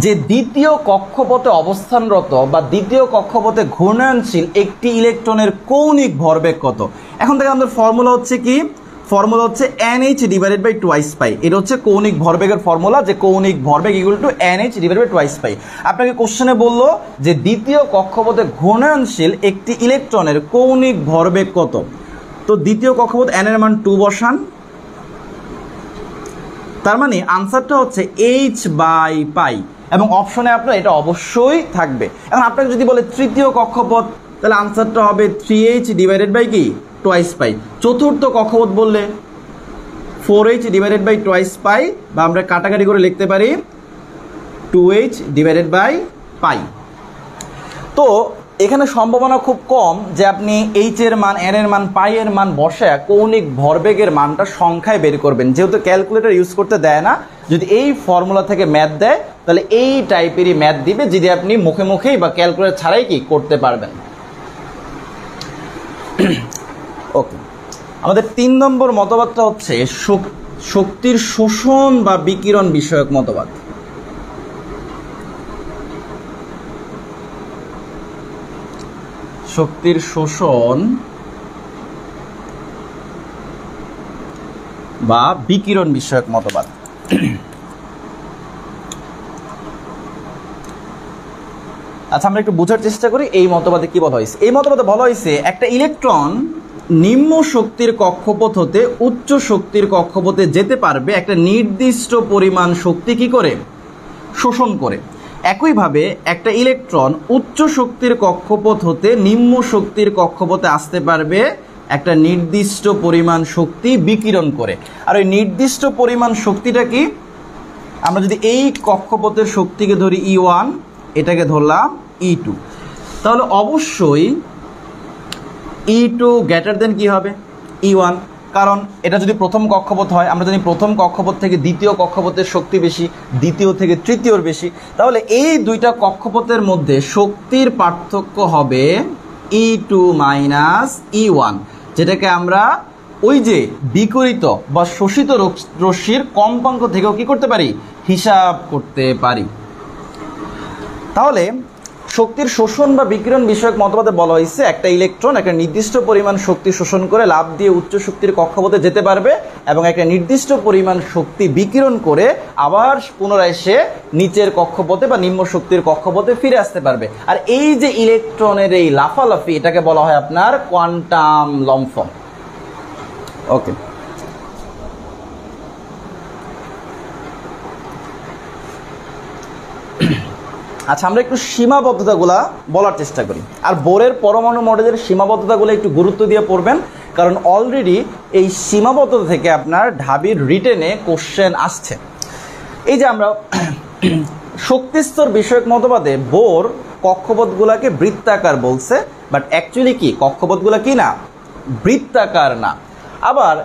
যে দ্বিতীয় কক্ষপথে অবস্থানরত বা দ্বিতীয় কক্ষপথে ঘূর্ণনশীল একটি ইলেকট্রনের কৌণিক ভরবেগ কত। এখন থেকে আমাদের ফর্মুলা হচ্ছে কি? ফর্মুলা হচ্ছে nh ডিভাইডেড বাই 2π। এটা হচ্ছে কৌণিক ভরবেগের ফর্মুলা, যে কৌণিক ভরবেগ equal to nh divided by 2π। আপনাকে কোশ্চেনে বললো যে দ্বিতীয় কক্ষপথে ঘূর্ণনশীল একটি ইলেকট্রনের কৌণিক ভরবেগ কত। তো দ্বিতীয় কক্ষপথ n এর মান 2 বসান, তার মানে আনসারটা হচ্ছে h/π, এবং অপশনে আপনার এটা অবশ্যই থাকবে। এখন আপনাকে যদি বলে তৃতীয় কক্ষপথ, তাহলে আনসারটা হবে 3h ডিভাইডেড বাই কি 2π। চতুর্থ কক্ষপথ বললে 4h ডিভাইডেড বাই 2π, বা আমরা কাটাকাটি করে লিখতে পারি 2h ডিভাইডেড বাই π। তো এখানে সম্ভাবনা খুব কম যে আপনি h এর মান, n এর মান, π এর মান বসে কৌণিক ভরবেগের মানটা সংখ্যায় বের করবেন, যেহেতু ক্যালকুলেটর ইউজ করতে দেয় না। যদি এই ফর্মুলা থেকে ম্যাথ দেয়, তাহলে এই টাইপেরই ম্যাথ দিবে, যদি আপনি মুখে মুখেই বা ক্যালকুলেটর ছাড়াই কি করতে পারবেন। ওকে, আমাদের 3 নম্বর মতবাদটা হচ্ছে শক্তির শোষণ বা বিকিরণ বিষয়ক মতবাদ। শক্তির শোষণ বা বিকিরণ বিষয়ক মতবাদ। আচ্ছা, আমরা একটু বোঝার চেষ্টা করি এই মতবাদে কি বলা হয়েছে। এই মতবাদে বলা হয়েছে একটা ইলেকট্রন নিম্ন শক্তির কক্ষপথ হতে উচ্চ শক্তির কক্ষপথে যেতে পারবে একটা নির্দিষ্ট পরিমাণ শক্তি কি করে? শোষণ করে। একইভাবে একটা ইলেকট্রন উচ্চ শক্তির কক্ষপথ হতে নিম্ন শক্তির কক্ষপথে আসতে পারবে একটা নির্দিষ্ট পরিমাণ শক্তি বিকিরণ করে। আর ওই নির্দিষ্ট পরিমাণ শক্তিটা কি? আমরা যদি এই কক্ষপথের শক্তিকে ধরি E1, এটাকে ধরলাম E2, তাহলে অবশ্যই E2 গ্রেটার দেন কি হবে? E1, কারণ এটা যদি প্রথম কক্ষপথ হয়, আমরা জানি প্রথম কক্ষপথ থেকে দ্বিতীয় কক্ষপথের শক্তি বেশি, দ্বিতীয় থেকে তৃতীয়র বেশি, তাহলে এই দুইটা কক্ষপথের মধ্যে শক্তির পার্থক্য হবে E2 মাইনাস E1, যেটাকে আমরা ওই যে বিকিরিত বা শোষিত রশ্মির কম্পাঙ্ক থেকেও কি করতে পারি? হিসাব করতে পারি। তাহলে শক্তির শোষণ বা বিকিরণ বিষয়ক মতবাদে বলা হয়েছে একটা ইলেকট্রন একটা নির্দিষ্ট পরিমাণ শক্তি শোষণ করে লাফ দিয়ে উচ্চ শক্তির কক্ষপথে যেতে পারবে এবং একটা নির্দিষ্ট পরিমাণ শক্তি বিকিরণ করে আবার পুনরায় সে নিচের কক্ষপথে বা নিম্ন শক্তির কক্ষপথে ফিরে আসতে পারবে। আর এই যে ইলেকট্রনের এই লাফালাফি, এটাকে বলা হয় আপনার কোয়ান্টাম লম্ফন। ওকে, আচ্ছা, আমরা একটু সীমাবদ্ধতাগুলা বলার চেষ্টা করি। আর বোরের পরমাণু মডেলের সীমাবদ্ধতাগুলো একটু গুরুত্ব দিয়ে পড়বেন, কারণ অলরেডি এই সীমাবদ্ধতা থেকে আপনার ঢাবির রিটেনে কোশ্চেন আসছে। এই যে আমরা শক্তিস্তর বিষয়ক মতবাদে বোর কক্ষপথগুলাকে বৃত্তাকার বলছে, বাট অ্যাকচুয়ালি কি কক্ষপথগুলা কি না? বৃত্তাকার না। আবার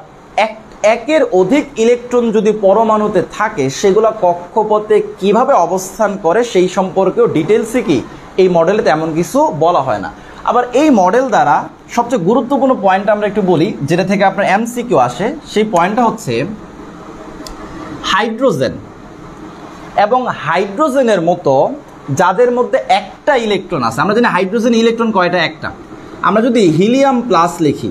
একের অধিক ইলেকট্রন যদি পরমাণুতে থাকে সেগুলো কক্ষপথে কিভাবে অবস্থান করে সেই সম্পর্কেও ডিটেলসে কি এই মডেলে তেমন কিছু বলা হয় না। আবার এই মডেল দ্বারা সবচেয়ে গুরুত্বপূর্ণ পয়েন্ট আমরা একটু বলি, যেটা থেকে আপনার এমসিকিউ আসে, সেই পয়েন্টটা হচ্ছে হাইড্রোজেন এবং হাইড্রোজেনের মতো যাদের মধ্যে একটা ইলেকট্রন আছে, আমরা জানি হাইড্রোজেন ইলেকট্রন কয়টা? একটা। আমরা যদি হিলিয়াম প্লাস লিখি,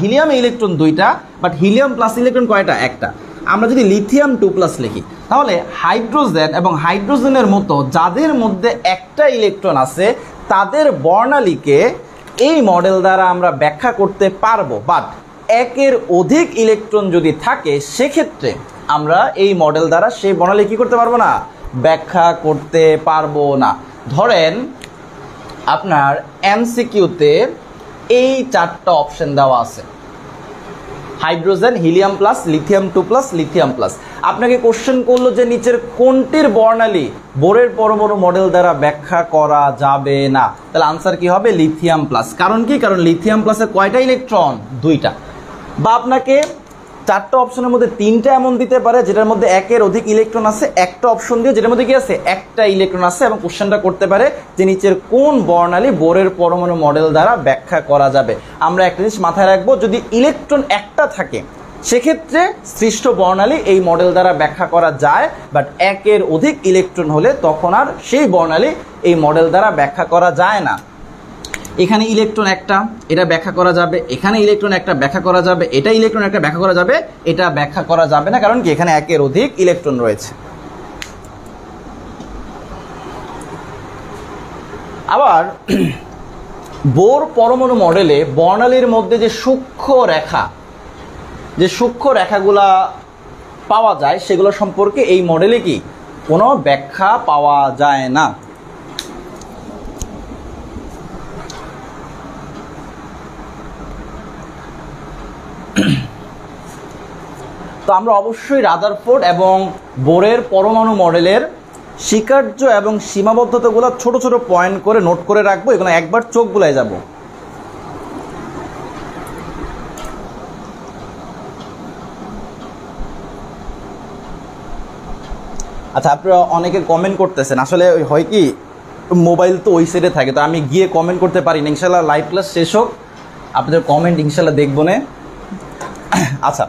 হিলিয়ামে ইলেকট্রন দুইটা, বাট হিলিয়াম প্লাস ইলেকট্রন কয়টা? একটা। আমরা যদি লিথিয়াম 2+ লিখি, তাহলে হাইড্রোজেন এবং হাইড্রোজেনের মতো যাদের মধ্যে একটা ইলেকট্রন আছে তাদের বর্ণালীকে এই মডেল দ্বারা আমরা ব্যাখ্যা করতে পারবো। বাট একের অধিক ইলেকট্রন যদি থাকে সেক্ষেত্রে আমরা এই মডেল দ্বারা সেই বর্ণালী কি করতে পারবো না? ব্যাখ্যা করতে পারবো না। ধরেন আপনার এমসিকিউতে এই 4টা অপশন দেওয়া আছে, hydrogen, helium plus, lithium 2+, lithium plus. আপনাকে কোশ্চেন করলো যে নিচের কোনটির বর্ণালী বোরের পরমাণু মডেল দ্বারা ব্যাখ্যা করা যাবে না, তাহলে আনসার কি হবে? Lithium plus. কারণ কি? কারণ লিথিয়াম প্লাসে কয়টা ইলেকট্রন? 2টা। বা আপনাকে 4টা অপশনের মধ্যে 3টা এমন দিতে পারে যেটার মধ্যে একের অধিক ইলেকট্রন আছে, একটা অপশন দিয়ে যেটার মধ্যে কি আছে? একটা ইলেকট্রন আছে, এবং কোশ্চেনটা করতে পারে যে নিচের কোন বর্ণালী বোরের পরমাণু মডেল দ্বারা ব্যাখ্যা করা যাবে। আমরা একটা জিনিস মাথায় রাখবো, যদি ইলেকট্রন একটা থাকে সেক্ষেত্রে সৃষ্ট বর্ণালী এই মডেল দ্বারা ব্যাখ্যা করা যায়, বাট একের অধিক ইলেকট্রন হলে তখন আর সেই বর্ণালী এই মডেল দ্বারা ব্যাখ্যা করা যায় না। এখানে ইলেকট্রন একটা, এটা ব্যাখ্যা করা যাবে। এখানে ইলেকট্রন একটা ব্যাখ্যা করা যাবে। এটা ইলেকট্রন একটা ব্যাখ্যা করা যাবে। এটা ব্যাখ্যা করা যাবে না, কারণ কি? এখানে একের অধিক ইলেকট্রন রয়েছে। আবার বোর পরমাণু মডেলে বর্ণালীর মধ্যে যে সূক্ষ্ম রেখাগুলা পাওয়া যায় সেগুলো সম্পর্কে এই মডেলে কি কোনো ব্যাখ্যা পাওয়া যায় না। তো আমরা অবশ্যই রাদারফোর্ড এবং বোরের পরমাণু মডেলের স্বীকার্য এবং সীমাবদ্ধতাগুলো ছোট ছোট পয়েন্ট করে নোট করে রাখবো, এগুলো একবার চোখ বুলায় যাব। আচ্ছা, আপনারা অনেকে কমেন্ট করতেছেন, আসলে হয় কি মোবাইল তো ওই সাইডে থাকে, তো আমি গিয়ে কমেন্ট করতে পারি না। ইনশাল্লাহ লাইভ ক্লাস শেষ হোক, আপনাদের কমেন্ট ইনশাল্লাহ দেখবো না। আচ্ছা,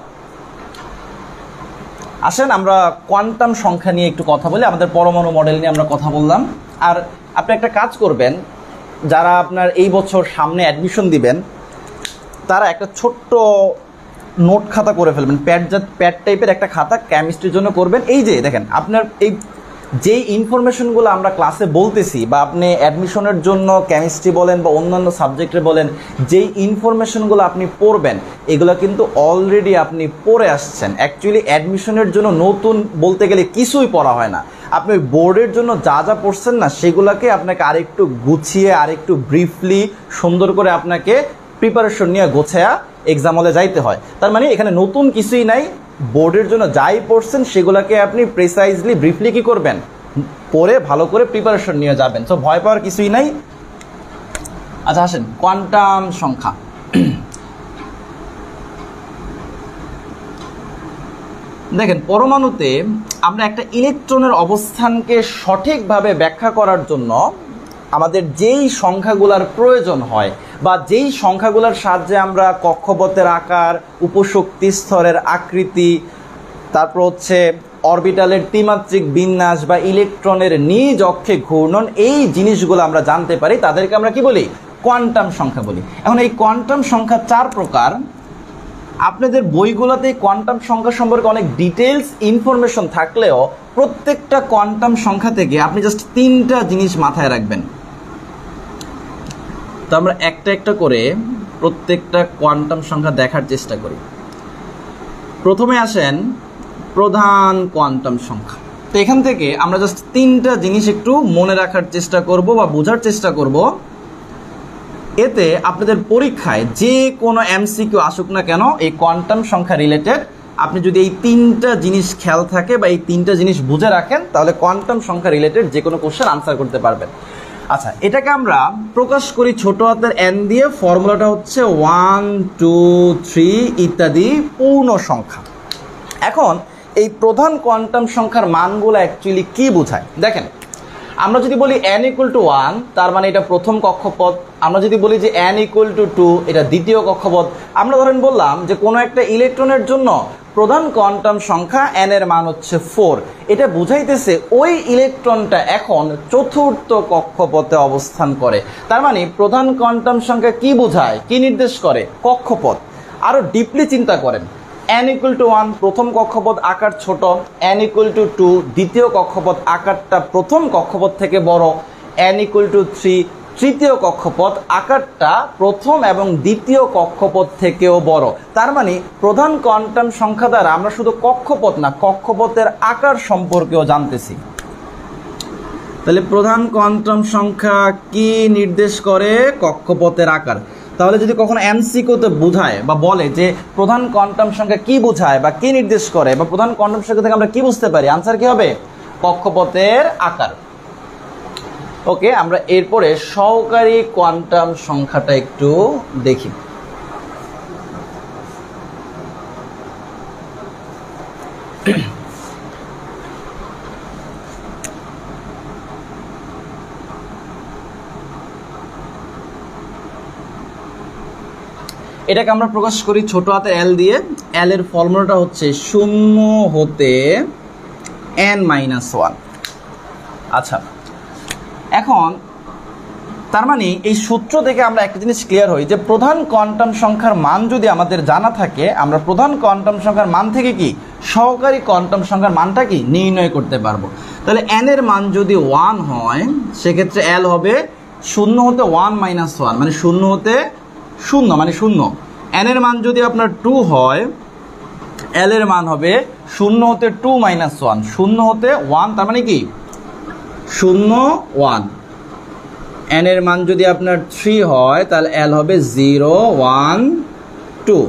আসেন আমরা কোয়ান্টাম সংখ্যা নিয়ে একটু কথা বলি। আমাদের পরমাণু মডেল নিয়ে আমরা কথা বললাম। আর আপনি একটা কাজ করবেন, যারা আপনার এই বছর সামনে অ্যাডমিশন দিবেন তারা একটা ছোট্ট নোট খাতা করে ফেলবেন, প্যাড টাইপের একটা খাতা কেমিস্ট্রির জন্য করবেন। এই যে দেখেন, আপনার এই যেই ইনফরমেশনগুলো আমরা ক্লাসে বলতেছি, বা আপনি অ্যাডমিশনের জন্য কেমিস্ট্রি বলেন বা অন্যান্য সাবজেক্টে বলেন, যেই ইনফরমেশনগুলো আপনি পড়বেন এগুলো কিন্তু অলরেডি আপনি পড়ে আসছেন। অ্যাকচুয়ালি অ্যাডমিশনের জন্য নতুন বলতে গেলে কিছুই পড়া হয় না। আপনি বোর্ডের জন্য যা যা পড়ছেন না সেগুলোকে আপনাকে আরেকটু গুছিয়ে, আরেকটু ব্রিফলি সুন্দর করে আপনাকে প্রিপারেশন নিয়ে গোছায়া এক্সাম হলে যাইতে হয়। তার মানে এখানে নতুন কিছুই নাই, বোর্ডের জন্য যাই পড়ছেন সেগুলোকে আপনি প্রিসাইজলি ব্রিফলি কি করবেন, পড়ে ভালো করে প্রিপারেশন নিয়ে যাবেন। সো ভয় পাওয়ার কিছুই নাই। আচ্ছা আসেন, কোয়ান্টাম সংখ্যা। দেখেন, পরমাণুতে আমরা একটা ইলেকট্রনের অবস্থানকে সঠিকভাবে ব্যাখ্যা করার জন্য আমাদের যেই সংখ্যাগুলোর প্রয়োজন হয়, বা যেই সংখ্যাগুলোর সাহায্যে আমরা কক্ষপথের আকার, উপশক্তি স্তরের আকৃতি, তারপর হচ্ছে অরবিটালের ত্রিমাত্রিক বিন্যাস বা ইলেকট্রনের নিজ অক্ষে ঘূর্ণন, এই জিনিসগুলো আমরা জানতে পারি, তাদেরকে আমরা কি বলি? কোয়ান্টাম সংখ্যা বলি। এখন এই কোয়ান্টাম সংখ্যা 4 প্রকার। আপনাদের বইগুলোতে কোয়ান্টাম সংখ্যা সম্পর্কে অনেক ডিটেলস ইনফরমেশন থাকলেও প্রত্যেকটা কোয়ান্টাম সংখ্যা থেকে আপনি জাস্ট 3টা জিনিস মাথায় রাখবেন। তো আমরা একটা একটা করে প্রত্যেকটা কোয়ান্টাম সংখ্যা দেখার চেষ্টা করি। প্রথমে আসেন প্রধান কোয়ান্টাম সংখ্যা। তো এখান থেকে আমরা জাস্ট 3টা জিনিস একটু মনে রাখার চেষ্টা করব বা বোঝার চেষ্টা করব। এতে আপনাদের পরীক্ষায় যে কোনো এমসিকিউ আসুক না কেন, এই কোয়ান্টাম সংখ্যা রিলেটেড আপনি যদি এই 3টা জিনিস খেয়াল থাকে বা এই 3টা জিনিস বুঝে রাখেন, তাহলে কোয়ান্টাম সংখ্যা রিলেটেড যে কোনো কোশ্চেন আনসার করতে পারবেন। আচ্ছা, এটাকে আমরা প্রকাশ করি ছোট হাতের n দিয়ে। ফর্মুলাটা হচ্ছে 1 2 3 ইত্যাদি পূর্ণ সংখ্যা। এখন এই প্রধান কোয়ান্টাম সংখ্যার মানগুলো অ্যাকচুয়ালি কি বোঝায় দেখেন। আমরা যদি বলি n = 1 তার মানে এটা প্রথম কক্ষপথ। আমরা যদি বলি যে n = 2 এটা দ্বিতীয় কক্ষপথ। আমরা ধরেন বললাম যে কোনো একটা ইলেকট্রনের জন্য প্রধান কোয়ান্টাম সংখ্যা n এর মান হচ্ছে 4। এটা বুঝাইতেছে ওই ইলেকট্রনটা এখন চতুর্থ কক্ষপথে অবস্থান করে। তার মানে প্রধান কোয়ান্টাম সংখ্যা কি বোঝায়, কি নির্দেশ করে, কক্ষপথ। আরো ডিপলি চিন্তা করেন, n = 1 প্রথম কক্ষপথ আকার ছোট, n = 2 দ্বিতীয় কক্ষপথ আকারটা প্রথম কক্ষপথ থেকে বড়, n = 3 তৃতীয় কক্ষপথ আকারটা প্রথম এবং দ্বিতীয় কক্ষপথ থেকেও বড়। তার মানে প্রধান কোয়ান্টাম সংখ্যা দ্বারা আমরা শুধু কক্ষপথ না, কক্ষপথের আকার সম্পর্কেও জানতেছি। তাহলে প্রধান কোয়ান্টাম সংখ্যা কি নির্দেশ করে, কক্ষপথের আকার। তাহলে যদি কখনো এমসিকিউতে বোঝায় বা বলে যে প্রধান কোয়ান্টাম সংখ্যা কি বোঝায় বা কি নির্দেশ করে বা প্রধান কোয়ান্টাম সংখ্যা থেকে আমরা কি বুঝতে পারি, আনসার কি হবে, কক্ষপথের আকার। ওকে, আমরা এরপরে সহকারী কোয়ান্টাম সংখ্যাটা একটু দেখি। এটাকে আমরা প্রকাশ করি ছোট হাতের l দিয়ে। l এর ফর্মুলাটা হচ্ছে 0 হতে n-1। আচ্ছা, এখন তার মানে এই সূত্র থেকে আমরা একটা জিনিস ক্লিয়ার হই যে প্রধান কোয়ান্টাম সংখ্যার মান যদি আমাদের জানা থাকে, আমরা প্রধান কোয়ান্টাম সংখ্যার মান থেকে কি সহকারী কোয়ান্টাম সংখ্যার মানটা কি নির্ণয় করতে পারবো। তাহলে n এর মান যদি 1 হয় সেক্ষেত্রে l হবে 0 হতে 1-1 মানে 0 হতে 0 মানে 0। n এর মান যদি আপনার 2 হয় l এর মান হবে 0 হতে 2-1 0 হতে 1 তার মানে কি 0-1। n এর মান যদি আপনার 3 হয় তাহলে l হবে 0-1-2।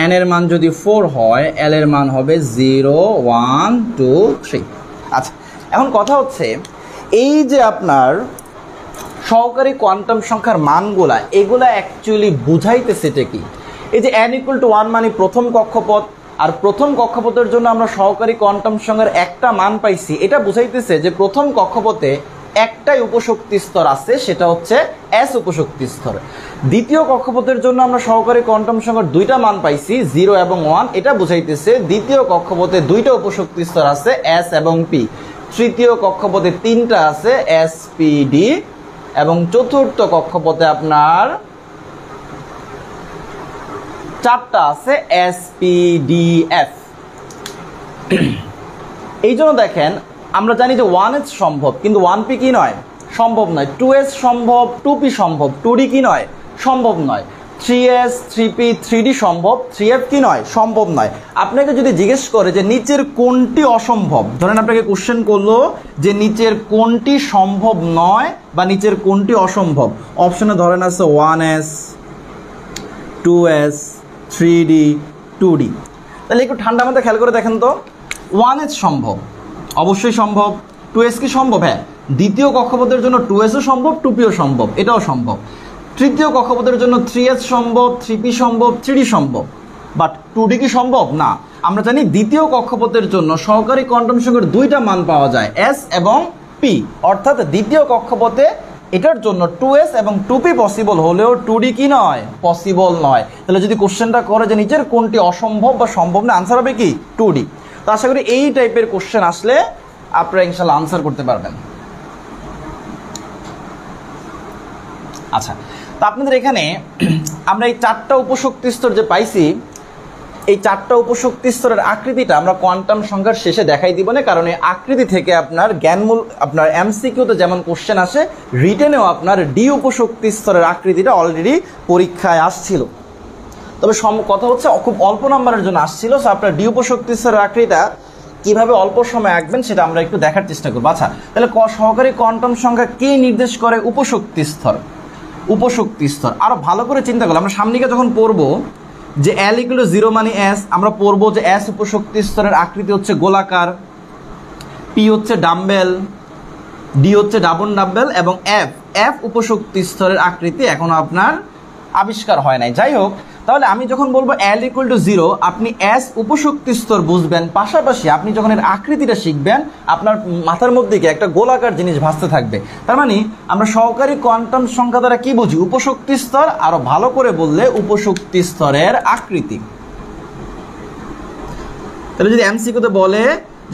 n এর মান যদি 4 হয় l এর মান হবে 0-1-2-3। আচ্ছা, এখন কথা হচ্ছে এই যে আপনার সহকারী কোয়ান্টাম সংখ্যার মানগুলা, এগুলা অ্যাকচুয়ালি বুঝাইতেছে এটা কি। এই যে n = 1 মানে প্রথম কক্ষপথ, আর প্রথম কক্ষপথের জন্য আমরা সহকারী কোয়ান্টাম সংখ্যার একটা মান পাইছি, এটা বুঝাইতেছে যে প্রথম কক্ষপথে একটাই উপশক্তি স্তর আছে, সেটা হচ্ছে s উপশক্তি স্তর। দ্বিতীয় কক্ষপথের জন্য আমরা সহকারী কোয়ান্টাম সংখ্যার দুইটা মান পাইছি 0 এবং 1, এটা বুঝাইতেছে দ্বিতীয় কক্ষপথে দুইটা উপশক্তি স্তর আছে s এবং p। তৃতীয় কক্ষপথে তিনটা আছে s p d এবং চতুর্থ কক্ষপথে আপনার চারটা আছে s p d f। এই জন্য দেখেন আমরা জানি যে 1s সম্ভব কিন্তু 1p কি নয়, সম্ভব নয়। 2s সম্ভব, 2p সম্ভব, 2d কি নয়, সম্ভব নয়। 3s 3p 3d সম্ভব, 3f কি নয়, সম্ভব নয়। আপনাকে যদি জিজ্ঞেস করে যে নিচের কোনটি অসম্ভব, ধরেন আপনাকে কোশ্চেন করলো যে নিচের কোনটি সম্ভব নয় বা নিচের কোনটি অসম্ভব, অপশনে ধরেন আছে 1s 2s 3d 2d। তাহলে একটু ঠান্ডা মাথায় খেয়াল করে দেখেন তো, 1s সম্ভব, অবশ্যই সম্ভব। 2s কি সম্ভব, হ্যাঁ। দ্বিতীয় কক্ষপথের জন্য 2sও সম্ভব, 2pও সম্ভব, এটাও সম্ভব। তৃতীয় কক্ষপথের জন্য 3s সম্ভব, 3p সম্ভব, 3d সম্ভব, বাট 2d কি সম্ভব না। আমরা জানি দ্বিতীয় কক্ষপথের জন্য সহকারী কোয়ান্টাম সংখ্যার দুইটা মান পাওয়া যায় s এবং p, অর্থাৎ দ্বিতীয় কক্ষপথে এটার জন্য 2s এবং 2p পসিবল হলেও 2d কি নয়, পসিবল নয়। তাহলে যদি কোশ্চেনটা করে যে নিচের কোনটি অসম্ভব বা সম্ভব না, আনসার হবে কি 2d। তো আশা করি এই টাইপের কোশ্চেন আসলে আপনারা ইনশাআল্লাহ আনসার করতে পারবেন। আচ্ছা, তো আপনাদের এখানে আমরা এই চারটা উপশক্তি স্তর যে পাইছি, এই চারটা উপশক্তি স্তরের আকৃতিটা আমরা কোয়ান্টাম সংখ্যার শেষে দেখাই দিব না, কারণ এই আকৃতি থেকে আপনার জ্ঞানমূল আপনার এমসিকিউতে যেমন কোশ্চেন আসে, রিটেনেও আপনার ডি উপশক্তি স্তরের আকৃতিটা অলরেডি পরীক্ষায় আসছিল। তবে কথা হচ্ছে খুব অল্প নাম্বারের জন্য আসছিল, সো আপনার ডি উপশক্তি স্তরের আকৃতিটা কিভাবে অল্প সময় আঁকবেন সেটা আমরা একটু দেখার চেষ্টা করবো। আচ্ছা, তাহলে সহকারী কোয়ান্টাম সংখ্যা কি নির্দেশ করে, উপশক্তি স্তর। উপশক্তি স্তর আরো ভালো করে চিন্তা করলে আমরা সামনে যখন পড়বো যে l = 0 মানে s, আমরা পড়বো যে s উপশক্তি স্তরের আকৃতি হচ্ছে গোলাকার, p হচ্ছে ডাম্বেল, ডি হচ্ছে ডাবল ডাবল এবং এফ এফ উপশক্তি স্তরের আকৃতি এখনো আপনার আবিষ্কার হয় নাই। যাই হোক, তাহলে আমি যখন বলবো L ইকুয়াল টু 0, আপনি এস উপশক্তি স্তর বুঝবেন, পাশাপাশি আপনি যখন এর আকৃতিটা শিখবেন আপনার মাথার মধ্যে কি একটা গোলাকার জিনিস ভাসতে থাকবে। তার মানে আমরা সহকারী কোয়ান্টাম সংখ্যা দ্বারা কি বুঝি? উপশক্তি স্তর, আরো ভালো করে বললে উপশক্তি স্তরের আকৃতি। তাহলে যদি এমসিকিউতে বলে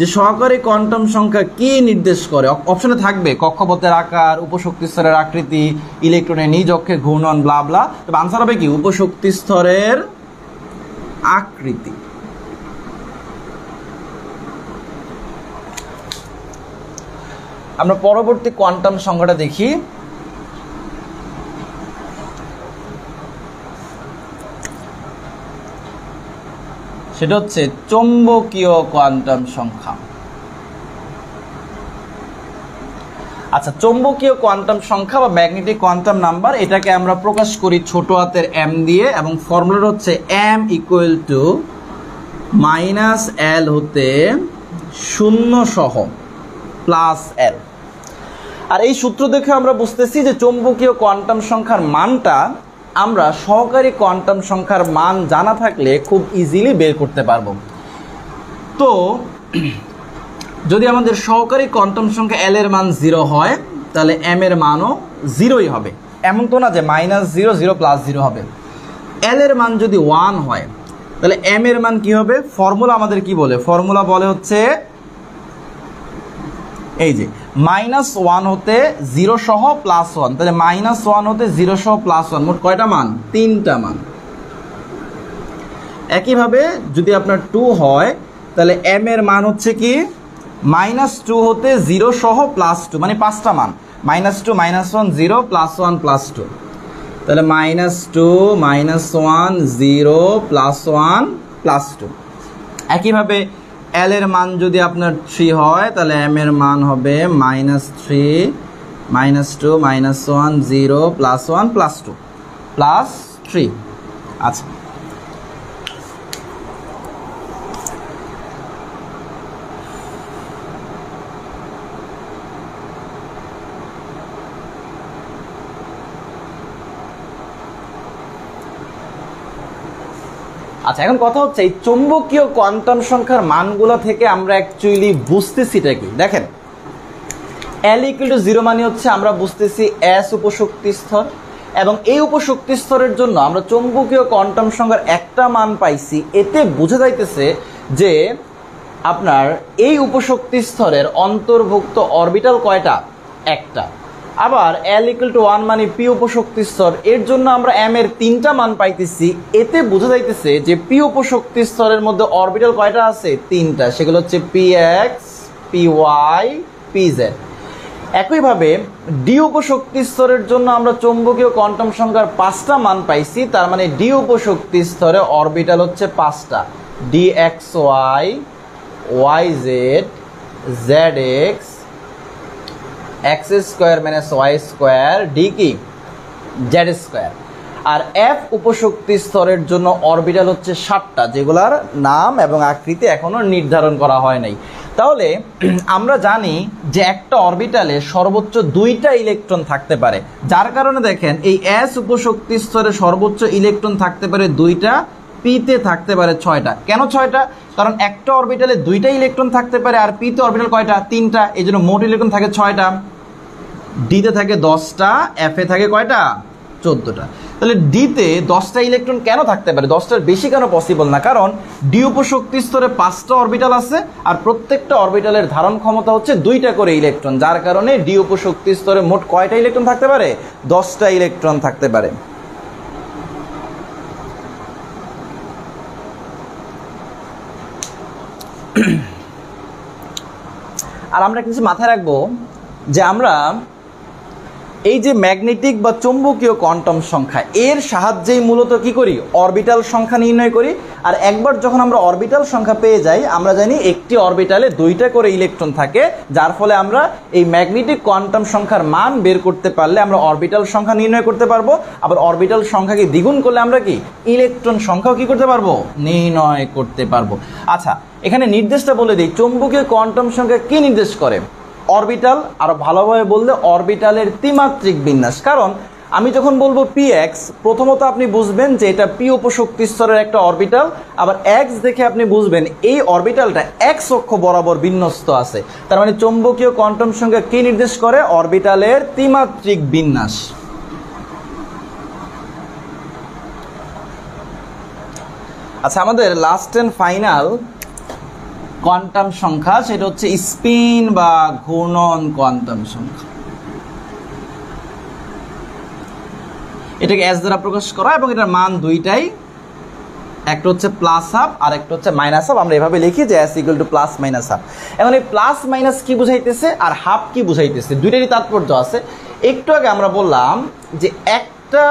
যে সহকারী কোয়ান্টাম সংখ্যা কি নির্দেশ করে, অপশনে থাকবে কক্ষপথের আকার, উপশক্তি স্তরের আকৃতি, ইলেকট্রনের নিজ অক্ষে ঘূর্ণন, ব্লা ব্লা, তবে আনসার হবে কি উপশক্তি স্তরের আকৃতি। আমরা পরবর্তী কোয়ান্টাম সংখ্যাটা দেখি। সেটা হচ্ছে চৌম্বকীয় কোয়ান্টাম সংখ্যা। আচ্ছা, চৌম্বকীয় কোয়ান্টাম সংখ্যা বা ম্যাগনেটিক কোয়ান্টাম নাম্বার, এটাকে আমরা প্রকাশ করি ছোট হাতের এম দিয়ে, এবং ফর্মুলা হচ্ছে M equal to minus L হতে 0 সহ প্লাস এল। আর এই সূত্র দেখে আমরা বুঝতেছি যে চৌম্বকীয় কোয়ান্টাম সংখ্যার মানটা আমরা সহকারী কোয়ান্টাম সংখ্যার মান জানা থাকলে খুব ইজিলি বের করতে পারবো। তো যদি আমাদের সহকারী কোয়ান্টাম সংখ্যা এল এর মান 0 হয়, তাহলে এম এর মানও 0ই হবে। এমন তো না যে -0 0 + 0 হবে। এল এর মান যদি 1 হয়, তাহলে এম এর মান কি হবে? ফর্মুলা আমাদের কি বলে? ফর্মুলা বলে হচ্ছে এই যে -1 হতে 0 সহ +1, তাহলে -1 হতে 0 সহ +1, মোট কয়টা মান? 3টা মান। একইভাবে যদি আপনার 2 হয়, তাহলে এম এর মান হচ্ছে কি -2 হতে 0 সহ +2, মানে 5টা মান, -2 -1 0 +1 +2, তাহলে -2 -1 0 +1 +2। একইভাবে এল এর মান যদি আপনার 3 হয়, তাহলে এম এর মান হবে -3 -2 -1 0 +1 +2 +3। আচ্ছা, আচ্ছা, এখন কথা হচ্ছে এই চৌম্বকীয় কোয়ান্টাম সংখ্যার মানগুলো থেকে আমরা অ্যাকচুয়ালি বুঝতেছিটা কি? দেখেন, L ইকুয়াল টু 0 মানে হচ্ছে আমরা বুঝতেছি এস উপশক্তি স্তর, এবং এই উপশক্তি স্তরের জন্য আমরা চৌম্বকীয় কোয়ান্টাম সংখ্যার একটা মান পাইছি। এতে বোঝা যাইতেছে যে আপনার এই উপশক্তি স্তরের অন্তর্ভুক্ত অরবিটাল কয়টা? একটা। আবার L ইকুয়াল টু 1 মানে পি উপশক্তি স্তর, এর জন্য আমরা এম এর 3টা মান পাইতেছি। এতে বোঝা যাইতেছে যে পি উপশক্তি স্তরের মধ্যে অরবিটাল কয়টা আছে? 3টা, সেগুলো হচ্ছে px, py, pz। একইভাবে ডি উপশক্তি স্তরের জন্য আমরা চৌম্বকীয় কোয়ান্টাম সংখ্যার 5টা মান পাইছি, তার মানে ডি উপশক্তি স্তরে অরবিটাল হচ্ছে 5টা, dxy, yz, zx, x² - y² d কি z²। আর এফ উপশক্তি স্তরের জন্য অরবিটাল হচ্ছে 7টা, যেগুলার নাম এবং আকৃতি এখনো নির্ধারণ করা হয় নাই। তাহলে আমরা জানি যে একটা অরবিটালে সর্বোচ্চ 2টা ইলেকট্রন থাকতে পারে, যার কারণে দেখেন এই এস উপশক্তি স্তরে সর্বোচ্চ ইলেকট্রন থাকতে পারে 2টা, পিতে থাকতে পারে 6টা। কেন 6টা? কারণ একটা অরবিটালে 2টা ইলেকট্রন থাকতে পারে, আর পিতে অরবিটাল কয়টা? 3টা, এই জন্য মোট ইলেকট্রন থাকে 6টা। ডিতে থাকে 10টা, এফে থাকে কয়টা? 14টা। তাহলে ডিতে 10টা ইলেকট্রন কেন থাকতে পারে? 10টার বেশি কেন পসিবল না? কারণ ডি উপশক্তি স্তরে 5টা অরবিটাল আছে, আর প্রত্যেকটা অরবিটালের ধারণ ক্ষমতা হচ্ছে 2টা করে ইলেকট্রন, যার কারণে ডি উপশক্তি স্তরে মোট কয়টা ইলেকট্রন থাকতে পারে? 10টা ইলেকট্রন থাকতে পারে। আর আমরা কিছু মাথায় রাখবো যে আমরা এই যে ম্যাগনেটিক বা চৌম্বকীয় কোয়ান্টাম সংখ্যা, এর সাহায্যেই মূলত কি করি? অরবিটাল সংখ্যা নির্ণয় করি। আর একবার যখন আমরা অরবিটাল সংখ্যা পেয়ে যাই, আমরা জানি একটি অরবিটালে 2টা করে ইলেকট্রন থাকে, যার ফলে আমরা এই ম্যাগনেটিক কোয়ান্টাম সংখ্যার মান বের করতে পারলে আমরা অরবিটাল সংখ্যা নির্ণয় করতে পারবো। আবার অরবিটাল সংখ্যাকে দ্বিগুণ করলে আমরা কি ইলেকট্রন সংখ্যাও কি করতে পারবো? নির্ণয় করতে পারবো। আচ্ছা, এখানে নির্দেশটা বলে দিই, চৌম্বকীয় কোয়ান্টাম সংখ্যা কি নির্দেশ করে? অরবিটাল, আর ভালোভাবে বললে অরবিটালের ত্রিমাত্রিক বিন্যাস। কারণ আমি যখন বলবো পি এক্স, প্রথমত আপনি বুঝবেন যে এটা পি উপশক্তি স্তরের একটা অরবিটাল, আবার এক্স দেখে আপনি বুঝবেন এই অরবিটালটা এক্স অক্ষ বরাবর বিন্যস্ত আছে। তার মানে চৌম্বকীয় কোয়ান্টাম সংখ্যা কি নির্দেশ করে? অরবিটালের ত্রিমাত্রিক বিন্যাস। আচ্ছা, আমাদের লাস্ট এন্ড ফাইনাল কোয়ান্টাম সংখ্যা সেটা হচ্ছে স্পিন বা ঘূর্ণন কোয়ান্টাম সংখ্যা। এটাকে এস দ্বারা প্রকাশ করা এবং এটার মান দুইটাই, একটা হচ্ছে প্লাস হাফ আর একটা হচ্ছে মাইনাস হাফ। আমরা এভাবে লিখি যে S equal to plus minus half. এখন এই প্লাস মাইনাস কি বুঝাইতেছে আর হাফ কি বুঝাইতেছে, দুইটারই তাৎপর্য আছে। একটু আগে আমরা বললাম যে একটা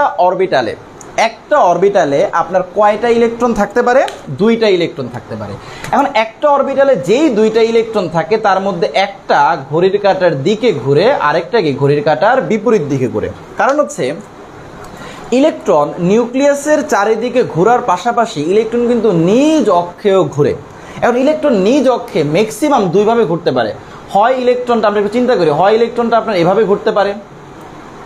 অরবিটালে আপনার কয়টা ইলেকট্রন থাকতে পারে? দুইটা ইলেকট্রন থাকতে পারে। এখন একটা অরবিটালে যেই দুইটা ইলেকট্রন থাকে তার মধ্যে একটা ঘড়ির কাঁটার দিকে ঘুরে, আরেকটা কি ঘড়ির কাঁটার বিপরীত দিকে ঘুরে। কারণ হচ্ছে ইলেকট্রন নিউক্লিয়াসের চারিদিকে ঘোরার পাশাপাশি ইলেকট্রন কিন্তু নিজ অক্ষেও ঘুরে। এখন ইলেকট্রন নিজ অক্ষে ম্যাক্সিমাম দুইভাবে ঘুরতে পারে। হয় ইলেকট্রনটা, আমরা একটু চিন্তা করি, হয় ইলেকট্রনটা আপনার এভাবে ঘুরতে পারে,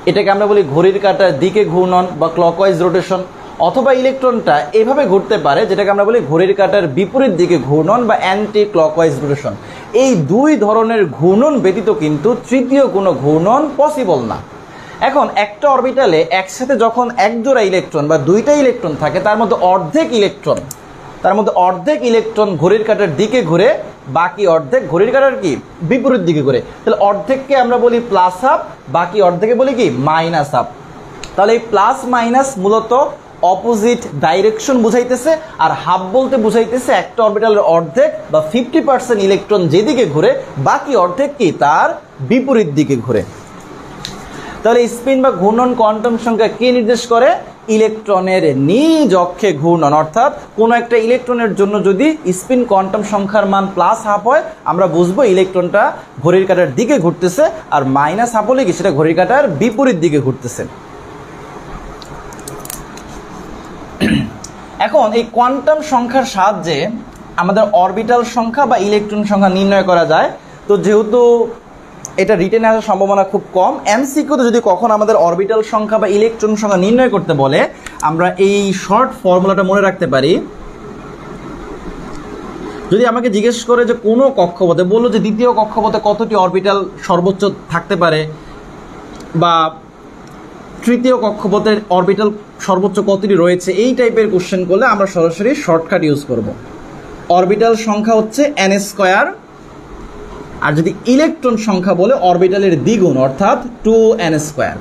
এটাকে আমরা বলি ঘড়ির কাঁটার দিকে ঘূর্ণন বা ক্লকওয়াইজ রোটেশন, অথবা ইলেকট্রনটা এভাবে ঘুরতে পারে যেটাকে আমরা বলি ঘড়ির কাঁটার বিপরীত দিকে ঘূর্ণন বা অ্যান্টি ক্লকওয়াইজ রোটেশন। এই দুই ধরনের ঘূর্ণন ব্যতীত কিন্তু তৃতীয় কোনো ঘূর্ণন পসিবল না। এখন একটা অরবিটালে একসাথে যখন এক জোড়া ইলেকট্রন বা দুইটা ইলেকট্রন থাকে, তার মধ্যে অর্ধেক ইলেকট্রন ঘড়ির কাঁটার দিকে ঘুরে, বাকি অর্ধেক ঘড়ির কাঁটার কি বিপরীত দিকে ঘুরে। তাহলে অর্ধেককে আমরা বলি প্লাস হাফ, বাকি অর্ধেকে বলি কি মাইনাস হাফ। তাহলে এই প্লাস মাইনাস মূলত অপোজিট ডাইরেকশন বুঝাইতেছে, আর হাফ বলতে বুঝাইতেছে একটা অরবিটালের অর্ধেক বা 50% ইলেকট্রন যেদিকে ঘুরে, বাকি অর্ধেক কি তার বিপরীত দিকে ঘুরে। তাহলে স্পিন বা ঘূর্ণন কোয়ান্টাম সংখ্যা কি নির্দেশ করে? ইলেকট্রনের নিজ অক্ষে ঘূর্ণন। অর্থাৎ কোনো একটা ইলেকট্রনের জন্য যদি স্পিন কোয়ান্টাম সংখ্যার মান প্লাস হাফ হয়, আমরা বুঝবো ইলেকট্রনটা ঘড়ির কাঁটার দিকে ঘুরতেছে, আর মাইনাস হাফ হলে কি সেটা ঘড়ির কাঁটার বিপরীত দিকে ঘুরতেছে। এখন এই কোয়ান্টাম সংখ্যার সাহায্যে আমাদের অরবিটাল সংখ্যা বা ইলেকট্রন সংখ্যা নির্ণয় করা যায়। তো যেহেতু এটা রিটেনে আসার সম্ভাবনা খুব কম, এমসিকিউতে যদি কখন আমাদের অরবিটাল সংখ্যা বা ইলেকট্রন সংখ্যা নির্ণয় করতে বলে, আমরা এই শর্ট ফর্মুলাটা মনে রাখতে পারি। যদি আমাকে জিজ্ঞেস করে যে কোনো কক্ষপথে, বললো যে দ্বিতীয় কক্ষপথে কতটি অরবিটাল সর্বোচ্চ থাকতে পারে, বা তৃতীয় কক্ষপথের অরবিটাল সর্বোচ্চ কতটি রয়েছে, এই টাইপের কোশ্চেন করলে আমরা সরাসরি শর্টকাট ইউজ করব। অরবিটাল সংখ্যা হচ্ছে n স্কয়ার, আর যদি ইলেকট্রন সংখ্যা বলে অরবিটালের দ্বিগুণ অর্থাৎ 2n স্কয়ার।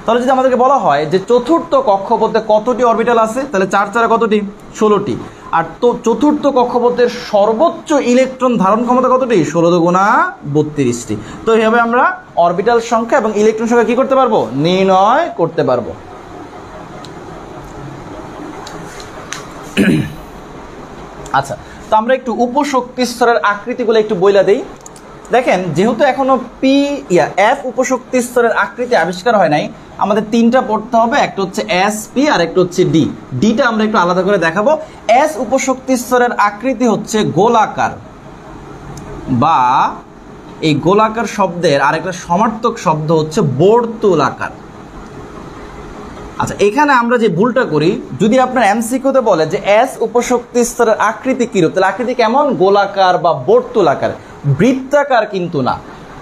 তাহলে যদি আমাদেরকে বলা হয় যে চতুর্থ কক্ষপথে কতটি অরবিটাল আছে, তাহলে 4 4 কতটি? 16টি। আর তো চতুর্থ কক্ষপথের সর্বোচ্চ ইলেকট্রন ধারণ ক্ষমতা কতটি? 16 দুগুণা 32টি। তো এইভাবে আমরা অরবিটাল সংখ্যা এবং ইলেকট্রন সংখ্যা কি করতে পারবো? নির্ণয় করতে পারবো। আচ্ছা, তো আমরা একটু উপশক্তি স্তরের আকৃতিগুলো একটু বইলা দেই। দেখেন, যেহেতু এখনো এফ উপশক্তি স্তরের আকৃতি আবিষ্কার হয় নাই, আমাদের তিনটা পড়তে হবে। একটা হচ্ছে এস পি আর একটা হচ্ছে ডি। ডিটা আমরা একটু আলাদা করে দেখাবো। এস উপশক্তি স্তরের আকৃতি হচ্ছে গোলাকার, বা এই গোলাকার শব্দের আরেকটা সমার্থক শব্দ হচ্ছে বর্তুলাকার। আচ্ছা, এখানে আমরা যে ভুলটা করি, যদি আপনার এমসিকিউতে বলে যে এস উপশক্তি স্তরের আকৃতি কিরূপ, তাহলে আকৃতি কেমন? গোলাকার বা বর্তুলাকার, বৃত্তাকার কিন্তু না।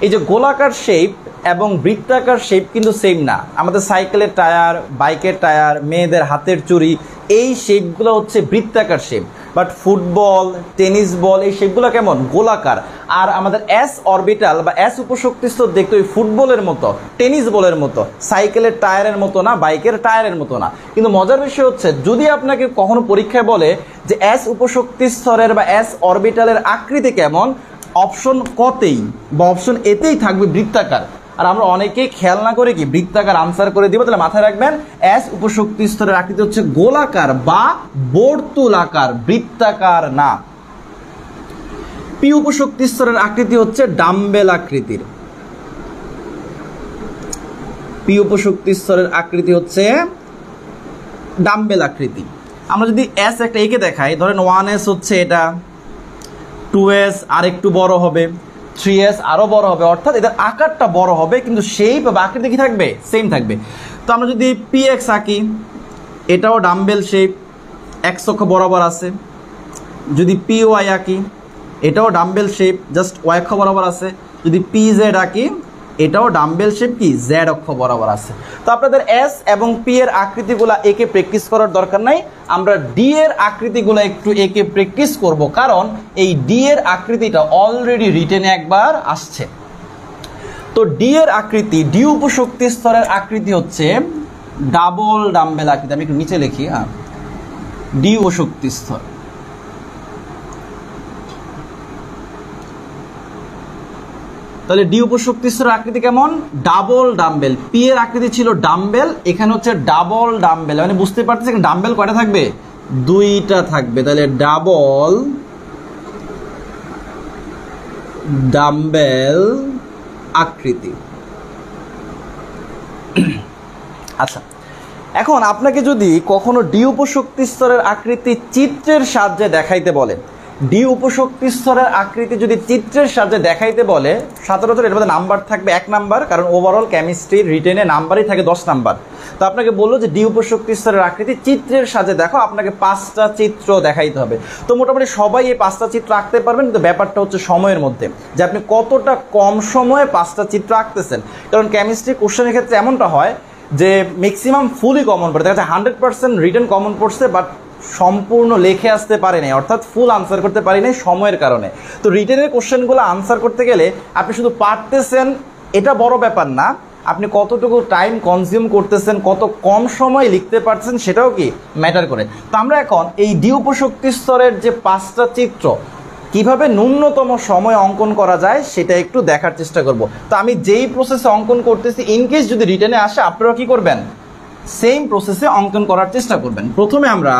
এই যে গোলাকার শেপ এবং বৃত্তাকার শেপ কিন্তু সেম না। আমাদের সাইকেলের টায়ার, বাইকের টায়ার, মেয়েদের হাতের চুড়ি, এই শেপগুলো হচ্ছে বৃত্তাকার shape. But football, tennis ball, এই শেপগুলো কেমন? গোলাকার। আর আমাদের এস অরবিটাল বা এস উপশক্তি স্তর দেখতে ওই ফুটবলের মতো, টেনিস বলের মতো, সাইকেলের টায়ারের মতো না, বাইকের টায়ারের মতো না। কিন্তু মজার বিষয় হচ্ছে, যদি আপনাকে কখনো পরীক্ষায় বলে যে এস উপশক্তি স্তরের বা এস অরবিটালের আকৃতি কেমন, অপশন কতেই বা অপশন এতেই থাকবে বৃত্তাকার। আর আমরা অনেকেই খেয়াল না করে কি বৃত্তাকার আনসার করে দিব। তাহলে মাথায় রাখবেন, এস উপশক্তি স্তরের আকৃতি হচ্ছে গোলাকার বা বর্তুলাকার, বৃত্তাকার না। পি উপশক্তি স্তরের আকৃতি হচ্ছে ডাম্বেল আকৃতির। পি উপশক্তি স্তরের আকৃতি হচ্ছে ডাম্বেল আকৃতি। আমরা যদি এস একটা একে দেখাই, ধরেন 1s হচ্ছে এটা, 2s আর একটু বড় হবে, 3s আরও বড় হবে, অর্থাৎ এদের আকারটা বড় হবে কিন্তু শেপ বা আকৃতি কি থাকবে, সেম থাকবে। তো আমরা যদি px আঁকি, এটাও ডাম্বেল শেপ, x অক্ষ বরাবর আছে। যদি py আঁকি, এটাও ডাম্বেল শেপ, জাস্ট y অক্ষ বরাবর আছে। যদি pz আঁকি, এটাও ডাম্বেল শেপ কি z অক্ষ বরাবর আছে। তো আপনাদের s এবং p এর আকৃতিগুলো একে প্র্যাকটিস করার দরকার নাই, আমরা d এর আকৃতিগুলো একটু একে প্র্যাকটিস করব, কারণ এই d এর আকৃতিটা অলরেডি রিটেনে একবার আসছে। তো d এর আকৃতি, d উপশক্তি স্তরের আকৃতি হচ্ছে ডাবল ডাম্বেল আকৃতি। আমি একটু নিচে লিখি, হ্যাঁ, d উপশক্তি স্তর। তাহলে ডি উপশক্তি স্তরের আকৃতি কেমন, ডাবল ডাম্বেল। পি এর আকৃতি ছিল ডাম্বেল, এখানে হচ্ছে ডাবল ডাম্বেল, মানে বুঝতে পারতেছি এখানে ডাম্বেল কয়টা থাকবে, দুইটা থাকবে। তাহলে ডাবল ডাম্বেল আকৃতি। আচ্ছা, এখন আপনাকে যদি কখনো ডি উপশক্তি স্তরের আকৃতি চিত্রের সাহায্যে দেখাইতে বলে, ডি উপশক্তি স্তরের আকৃতি যদি চিত্রের সাহায্যে দেখাইতে বলে, সচরাচর এর মধ্যে নাম্বার থাকবে 1 নাম্বার, কারণ ওভারঅল কেমিস্ট্রির রিটেনে নাম্বারই থাকে 10 নাম্বার। তো আপনাকে বললো যে ডি উপশক্তি স্তরের আকৃতি চিত্রের সাহায্যে দেখো, আপনাকে 5টা চিত্র দেখাইতে হবে। তো মোটামুটি সবাই এই 5টা চিত্র আঁকতে পারবেন, কিন্তু ব্যাপারটা হচ্ছে সময়ের মধ্যে, যে আপনি কতটা কম সময়ে 5টা চিত্র আঁকতেছেন। কারণ কেমিস্ট্রি কোশ্চেনের ক্ষেত্রে এমনটা হয় যে ম্যাক্সিমাম ফুলই কমন পড়ে, দেখা যাচ্ছে 100% রিটেন কমন পড়ছে, বাট সম্পূর্ণ লেখে আসতে পারে নাই, অর্থাৎ ফুল আনসার করতে পারি নাই সময়ের কারণে। তো রিটেনের কোশ্চেনগুলো আনসার করতে গেলে আপনি শুধু পারতেছেন এটা বড় ব্যাপার না, আপনি কতটুকু টাইম কনজিউম করতেছেন, কত কম সময় লিখতে পারছেন সেটাও কি ম্যাটার করে। তো আমরা এখন এই ডি উপশক্তি স্তরের যে 5টা চিত্র কিভাবে ন্যূনতম সময় অঙ্কন করা যায় সেটা একটু দেখার চেষ্টা করব। তো আমি যেই প্রসেসে অঙ্কন করতেছি, ইনকেস যদি রিটেনে আসে আপনারা কি করবেন, সেম প্রসেসে অঙ্কন করার চেষ্টা করবেন। প্রথমে আমরা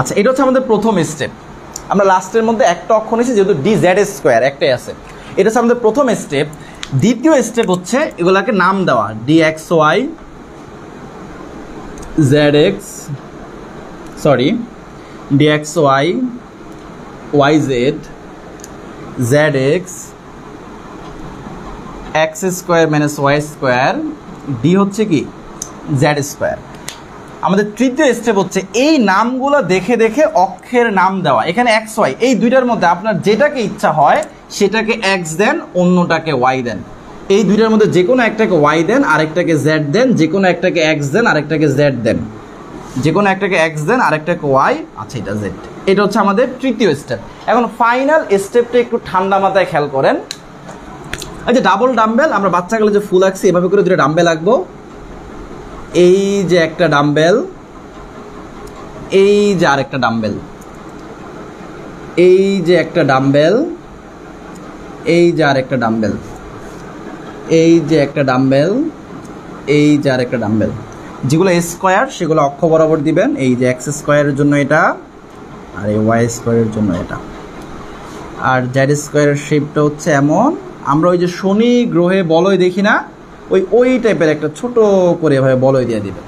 আচ্ছা, এটা হচ্ছে আমাদের প্রথম স্টেপ। আমরা লাস্টের মধ্যে একটা অক্ষর নিয়েছি, যেহেতু ডি জেড স্কোয়ার একটাই আছে, এটা হচ্ছে আমাদের প্রথম স্টেপ। দ্বিতীয় স্টেপ হচ্ছে এগুলাকে নাম দেওয়া, D X Y Z X, sorry D X Y Y Z Z X X square minus Y square, D হচ্ছে কি জেড স্কোয়ার। আমাদের তৃতীয় স্টেপ হচ্ছে এই নামগুলো দেখে দেখে অক্ষের নাম দেওয়া। এখানে এক্স ওয়াই, এই দুইটার মধ্যে আপনার যেটাকে ইচ্ছা হয় সেটাকে এক্স দেন, অন্যটাকে ওয়াই দেন। এই দুইটার মধ্যে যে কোনো একটাকে ওয়াই দেন, আরেকটাকে জেড দেন, যে কোনো একটাকে এক্স দেন, আরেকটাকে জেড দেন, যে কোনো একটাকে এক্স দেন, আরেকটাকে ওয়াই, আচ্ছা এটা জেড। এটা হচ্ছে আমাদের তৃতীয় স্টেপ। এখন ফাইনাল স্টেপটা একটু ঠান্ডা মাথায় খেয়াল করেন। এই যে ডাবল ডাম্বেল, আমরা বাচ্চাকালে যে ফুল আঁকছি এভাবে করে দুটো ডাম্বেল আঁকবো। এই যে একটা ডাম্বেল, এই যে আরেকটা ডাম্বেল, এই যে একটা ডাম্বেল, এই যে আরেকটা ডাম্বেল, এই যে একটা ডাম্বেল, এই যে আরেকটা ডাম্বেল। যেগুলো স্কোয়ার সেগুলো অক্ষ বরাবর দিবেন, এই যে এক্স স্কোয়ারের জন্য এটা, আর এই ওয়াই স্কোয়ারের জন্য এটা। আর জেড স্কোয়ারের শেপটা হচ্ছে এমন, আমরা ওই যে শনি গ্রহে বলয় দেখি না, ওই টাইপের একটা ছোট করে এভাবে বলয় দিয়ে দিবেন।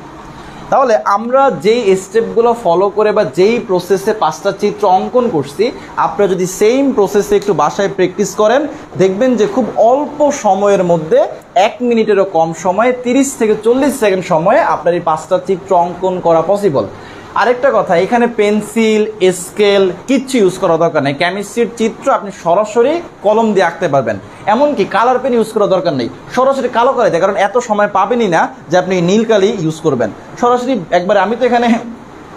তাহলে আমরা যেই স্টেপগুলো ফলো করে বা যেই প্রসেসে 5টা চিত্র অঙ্কন করছি, আপনারা যদি সেম প্রসেসে একটু বাসায় প্র্যাকটিস করেন, দেখবেন যে খুব অল্প সময়ের মধ্যে 1 মিনিটেরও কম সময়ে 30 থেকে 40 সেকেন্ড সময়ে আপনার এই 5টা চিত্র অঙ্কন করা পসিবল। আরেকটা কথা, এখানে পেন্সিল স্কেল কিচ্ছু ইউজ করা দরকার নেই। কেমিস্ট্রির চিত্র আপনি সরাসরি কলম দিয়ে আঁকতে পারবেন, এমনকি কালার পেন ইউজ করা দরকার নেই, সরাসরি কালো কালি দেয়, কারণ এত সময় পাবেনই না যে আপনি নীল কালি ইউজ করবেন। সরাসরি একবার, আমি তো এখানে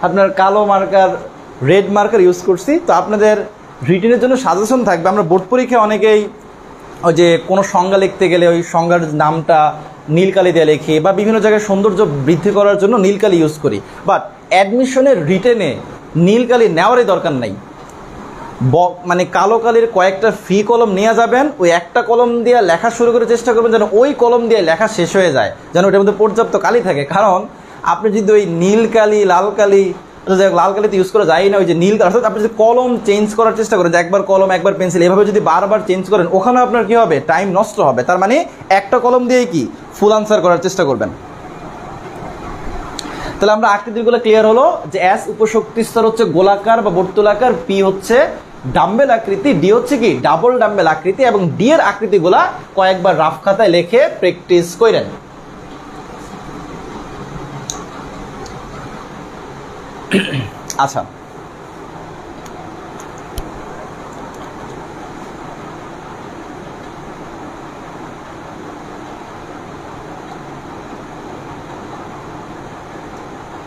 আপনার কালো মার্কার রেড মার্কার ইউজ করছি। তো আপনাদের রিটেনের জন্য সাজেশন থাকবে, আমরা বোর্ড পরীক্ষায় অনেকেই ওই যে কোনো সংজ্ঞা লিখতে গেলে ওই সংজ্ঞার নামটা নীলকালি দিয়ে লেখি, বা বিভিন্ন জায়গায় সৌন্দর্য বৃদ্ধি করার জন্য নীলকালি ইউজ করি, বাট অ্যাডমিশনের রিটেনে নীলকালি নেওয়ারই দরকার নাই। মানে কালো কালির কয়েকটা ফ্রি কলম নিয়ে যাবেন, ওই একটা কলম দিয়ে লেখা শুরু করে চেষ্টা করবেন যেন ওই কলম দিয়ে লেখা শেষ হয়ে যায়, যেন ওটার মধ্যে পর্যাপ্ত কালি থাকে। কারণ আপনি যদি ওই নীল কালি লাল কালি লাল কালিতে ইউজ করা যায় না, ওই যে নীল অর্থাৎ আপনি যদি কলম চেঞ্জ করার চেষ্টা করেন, যে একবার কলম একবার পেন্সিল, এভাবে যদি বারবার চেঞ্জ করেন, ওখানে আপনার কি হবে, টাইম নষ্ট হবে। তার মানে একটা কলম দিয়ে কি ফুল আনসার করার চেষ্টা করবেন। তাহলে আমরা আকৃতিগুলো ক্লিয়ার হলো যে এস উপশক্তি স্তর হচ্ছে গোলাকার বা বর্তুলাকার, পি হচ্ছে ডাম্বেল আকৃতি, ডি হচ্ছে কি ডাবল ডাম্বেল আকৃতি, এবং ডি এর আকৃতিগুলা কয়েকবার রাফ খাতায় লিখে প্র্যাকটিস করেন। আচ্ছা,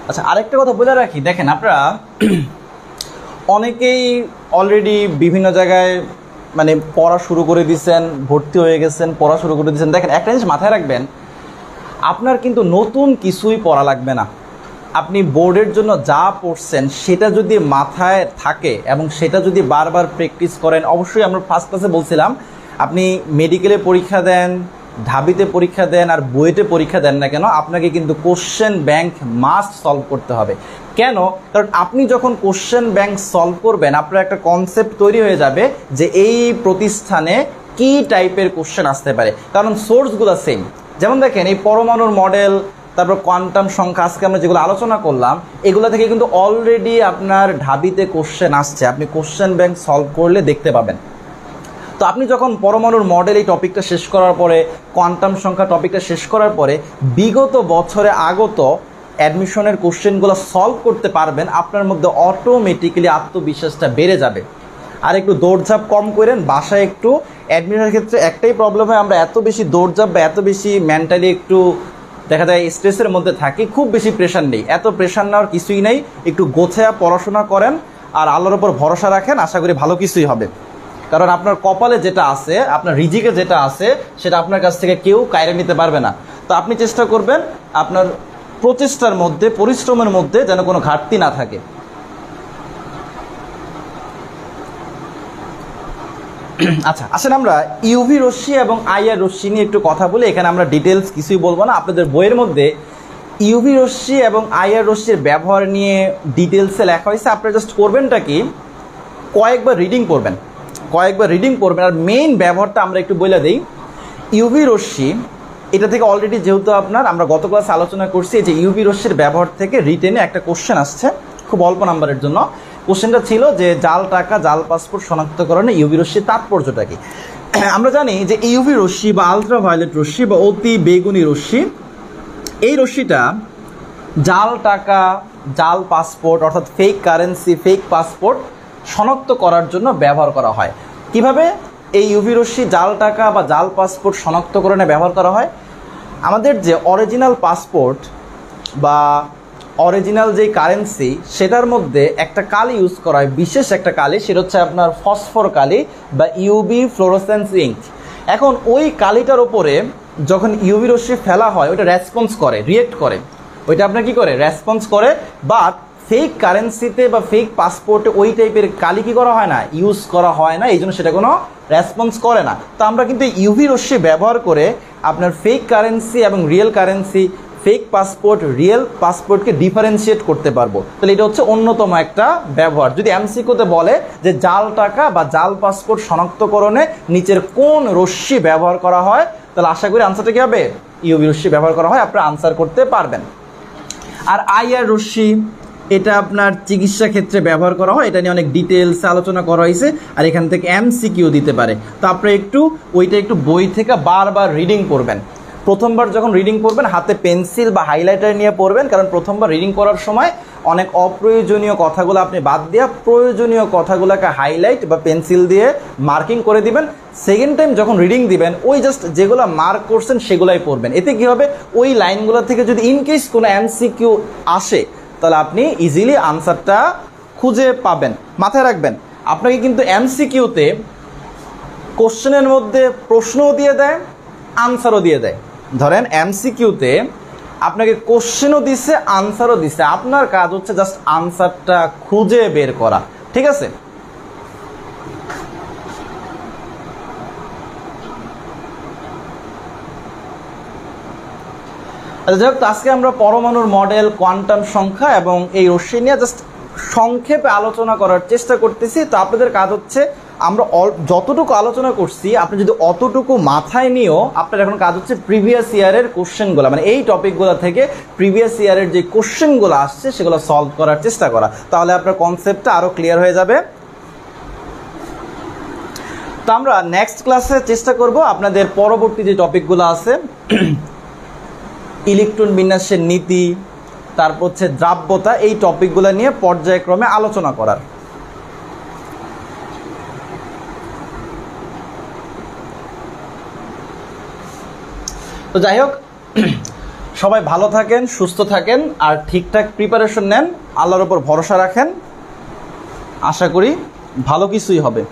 আচ্ছা আরেকটা কথা বলে রাখি, দেখেন আপনারা অনেকেই অলরেডি বিভিন্ন জায়গায় মানে পড়া শুরু করে দিয়েছেন, ভর্তি হয়ে গেছেন, পড়া শুরু করে দিয়েছেন। দেখেন একটা জিনিস মাথায় রাখবেন, আপনার কিন্তু নতুন কিছুই পড়া লাগবে না। আপনি বোর্ডের জন্য যা পড়ছেন সেটা যদি মাথায় থাকে এবং সেটা যদি বারবার প্র্যাকটিস করেন, অবশ্যই আমরা ফার্স্ট ক্লাসে বলছিলাম আপনি মেডিকেলে পরীক্ষা দেন, ঢাবিতে পরীক্ষা দেন আর বুয়েটে পরীক্ষা দেন না কেন, আপনাকে কিন্তু কোশ্চেন ব্যাংক মাস্ট সলভ করতে হবে। কেন? কারণ আপনি যখন কোশ্চেন ব্যাংক সলভ করবেন, আপনার একটা কনসেপ্ট তৈরি হয়ে যাবে যে এই প্রতিষ্ঠানে কি টাইপের কোশ্চেন আসতে পারে, কারণ সোর্সগুলো সেম। যেমন দেখেন এই পরমাণুর মডেল, তারপর কোয়ান্টাম সংখ্যা, আজকে আমরা যেগুলো আলোচনা করলাম, এগুলো থেকে কিন্তু অলরেডি আপনার ঢাবিতে কোশ্চেন আসছে, আপনি কোশ্চেন ব্যাংক সলভ করলে দেখতে পাবেন। তো আপনি যখন পরমাণুর মডেল এই টপিকটা শেষ করার পরে, কোয়ান্টাম সংখ্যা টপিকটা শেষ করার পরে বিগত বছরে আগত অ্যাডমিশনের কোশ্চেনগুলো সলভ করতে পারবেন, আপনার মধ্যে অটোমেটিক্যালি আত্মবিশ্বাসটা বেড়ে যাবে। আর একটু দৌড়ঝাঁপ কম করেন, বাসায় একটু অ্যাডমিশনের ক্ষেত্রে একটাই প্রবলেম হয়, আমরা এত বেশি দৌড়ঝাঁপ বা এত বেশি মেন্টালি একটু দেখা যায় স্ট্রেসের মধ্যে থাকি, খুব বেশি প্রেশার নেই। এত প্রেশার নেওয়ার কিছুই নেই, একটু গোছায়া পড়াশোনা করেন আর আল্লাহর উপর ভরসা রাখেন, আশা করি ভালো কিছুই হবে। কারণ আপনার কপালে যেটা আছে, আপনার রিজিকে যেটা আছে, সেটা আপনার কাছ থেকে কেউ কায়রে নিতে পারবে না। তো আপনি চেষ্টা করবেন আপনার প্রচেষ্টার মধ্যে, পরিশ্রমের মধ্যে যেন কোনো ঘাটতি না থাকে। আচ্ছা আসেন আমরা ইউভি রশ্মি এবং আইআর রশ্মি নিয়ে একটু কথা বলি। এখানে আমরা ডিটেলস কিছুই বলবো না, আপনাদের বইয়ের মধ্যে ইউভি রশ্মি এবং আইআর রশ্মির ব্যবহার নিয়ে ডিটেলসে লেখা হয়েছে। আপনারা জাস্ট করবেনটা কি, কয়েকবার রিডিং করবেন, আর মেইন ব্যবহারটা আমরা একটু বলে দিই। ইউভি রশ্মি এটা থেকে অলরেডি যেহেতু আমরা গত ক্লাসে আলোচনা করছি যে ইউভি রশ্মির ব্যবহার থেকে রিটেনে একটা কোশ্চেন আসছে খুব অল্প নাম্বারের জন্য। কোশ্চেনটা ছিল যে জাল টাকা, জাল পাসপোর্ট শনাক্তকরণে ইউভি রশ্মির তাৎপর্যটা কি। আমরা জানি যে ইউভি রশ্মি বা আলট্রাভায়োলেট রশ্মি বা অতি বেগুনি রশ্মি, এই রশ্মিটা জাল টাকা, জাল পাসপোর্ট অর্থাৎ ফেক কারেন্সি, ফেক পাসপোর্ট শনাক্ত করার জন্য ব্যবহার করা হয়। কিভাবে এই ইউভি রশ্মি জাল টাকা বা জাল পাসপোর্ট শনাক্তকরণে ব্যবহার করা হয়? আমাদের যে অরিজিনাল পাসপোর্ট বা অরিজিনাল যে কারেন্সি, সেটার মধ্যে একটা কালি ইউজ করা হয়, বিশেষ একটা কালি, সেটা হচ্ছে আপনার ফসফর কালি বা ইউভি ফ্লোরোসেন্স ইঙ্ক। এখন ওই কালিটার ওপরে যখন ইউভি রশ্মি ফেলা হয়, ওইটা রেসপন্স করে, রিয়েক্ট করে, ওইটা আপনার কি করে, রেসপন্স করে। বাট ফেক কারেন্সিতে বা ফেক পাসপোর্টে ওই টাইপের কালি কি করা হয় না, ইউজ করা হয় না, এই জন্য সেটা কোনো রেসপন্স করে না। তো আমরা কিন্তু ইউভি রশ্মি ব্যবহার করে আপনার ফেক কারেন্সি এবং real currency, fake passport, real পাসপোর্টকে ডিফারেন্সিয়েট করতে পারবো। তাহলে এটা হচ্ছে অন্যতম একটা ব্যবহার। যদি এমসিকিউতে বলে যে জাল টাকা বা জাল পাসপোর্ট শনাক্তকরণে নিচের কোন রশ্মি ব্যবহার করা হয়, তাহলে আশা করি আনসারটা কি হবে, ইউভি রশ্মি ব্যবহার করা হয়, আপনারা আনসার করতে পারবেন। আর আইআর রশ্মি এটা আপনার চিকিৎসা ক্ষেত্রে ব্যবহার করা হয়, এটা নিয়ে অনেক ডিটেলস আলোচনা করা হয়েছে, আর এখান থেকে এমসিকিউ দিতে পারে। তো আপনারা ওইটা একটু বই থেকে বারবার রিডিং করবেন। প্রথমবার যখন রিডিং করবেন হাতে পেন্সিল বা হাইলাইটার নিয়ে পড়বেন, কারণ প্রথমবার রিডিং করার সময় অনেক অপ্রয়োজনীয় কথাগুলো আপনি বাদ দিয়ে প্রয়োজনীয় কথাগুলোকে হাইলাইট বা পেন্সিল দিয়ে মার্কিং করে দিবেন। সেকেন্ড টাইম যখন রিডিং দিবেন, ওই জাস্ট যেগুলো মার্ক করছেন সেগুলাই পড়বেন। এতে কি হবে, ওই লাইনগুলো থেকে যদি ইনকেস কোনো এমসিকিউ আসে, তাহলে আপনি ইজিলি আনসারটা খুঁজে পাবেন। মাথায় রাখবেন, আপনাকে কিন্তু এমসিকিউতে কোশ্চেনের মধ্যে প্রশ্নও দিয়ে দেয়, আনসারও দিয়ে দেয়। ধরেন এমসিকিউতে আপনাকে কোশ্চেনও দিছে, আনসারও দিছে, আপনার কাজ হচ্ছে জাস্ট আনসারটা খুঁজে বের করা, ঠিক আছে? যাই হোক, আজকে আমরা পরমাণুর মডেল, কোয়ান্টাম সংখ্যা এবং এই রশ্মি নিয়ে জাস্ট সংক্ষেপে আলোচনা করার চেষ্টা করতেছি। তো আপনাদের কাজ হচ্ছে আমরা যতটুকু আলোচনা করছি আপনি যদি অতটুকু মাথায় নিয়েও, আপনার এখন কাজ হচ্ছে প্রিভিয়াস ইয়ারের কোশ্চেনগুলো, মানে এই টপিকগুলো থেকে প্রিভিয়াস ইয়ারের যে কোশ্চেনগুলো আসছে সেগুলো সলভ করার চেষ্টা করা, তাহলে আপনার কনসেপ্টটা আরও ক্লিয়ার হয়ে যাবে। তো আমরা নেক্সট ক্লাসে চেষ্টা করব আপনাদের পরবর্তী যে টপিকগুলো আছে, ইলেকট্রন বিন্যাসের নীতি, তারপর হচ্ছে দ্রাব্যতা, এই টপিকগুলো নিয়ে পর্যায়ক্রমে আলোচনা করার। তো যাই হোক, সবাই ভালো থাকেন, সুস্থ থাকেন, আর ঠিকঠাক প্রিপারেশন নেন, আল্লাহর উপর ভরসা রাখেন, আশা করি ভালো কিছুই হবে।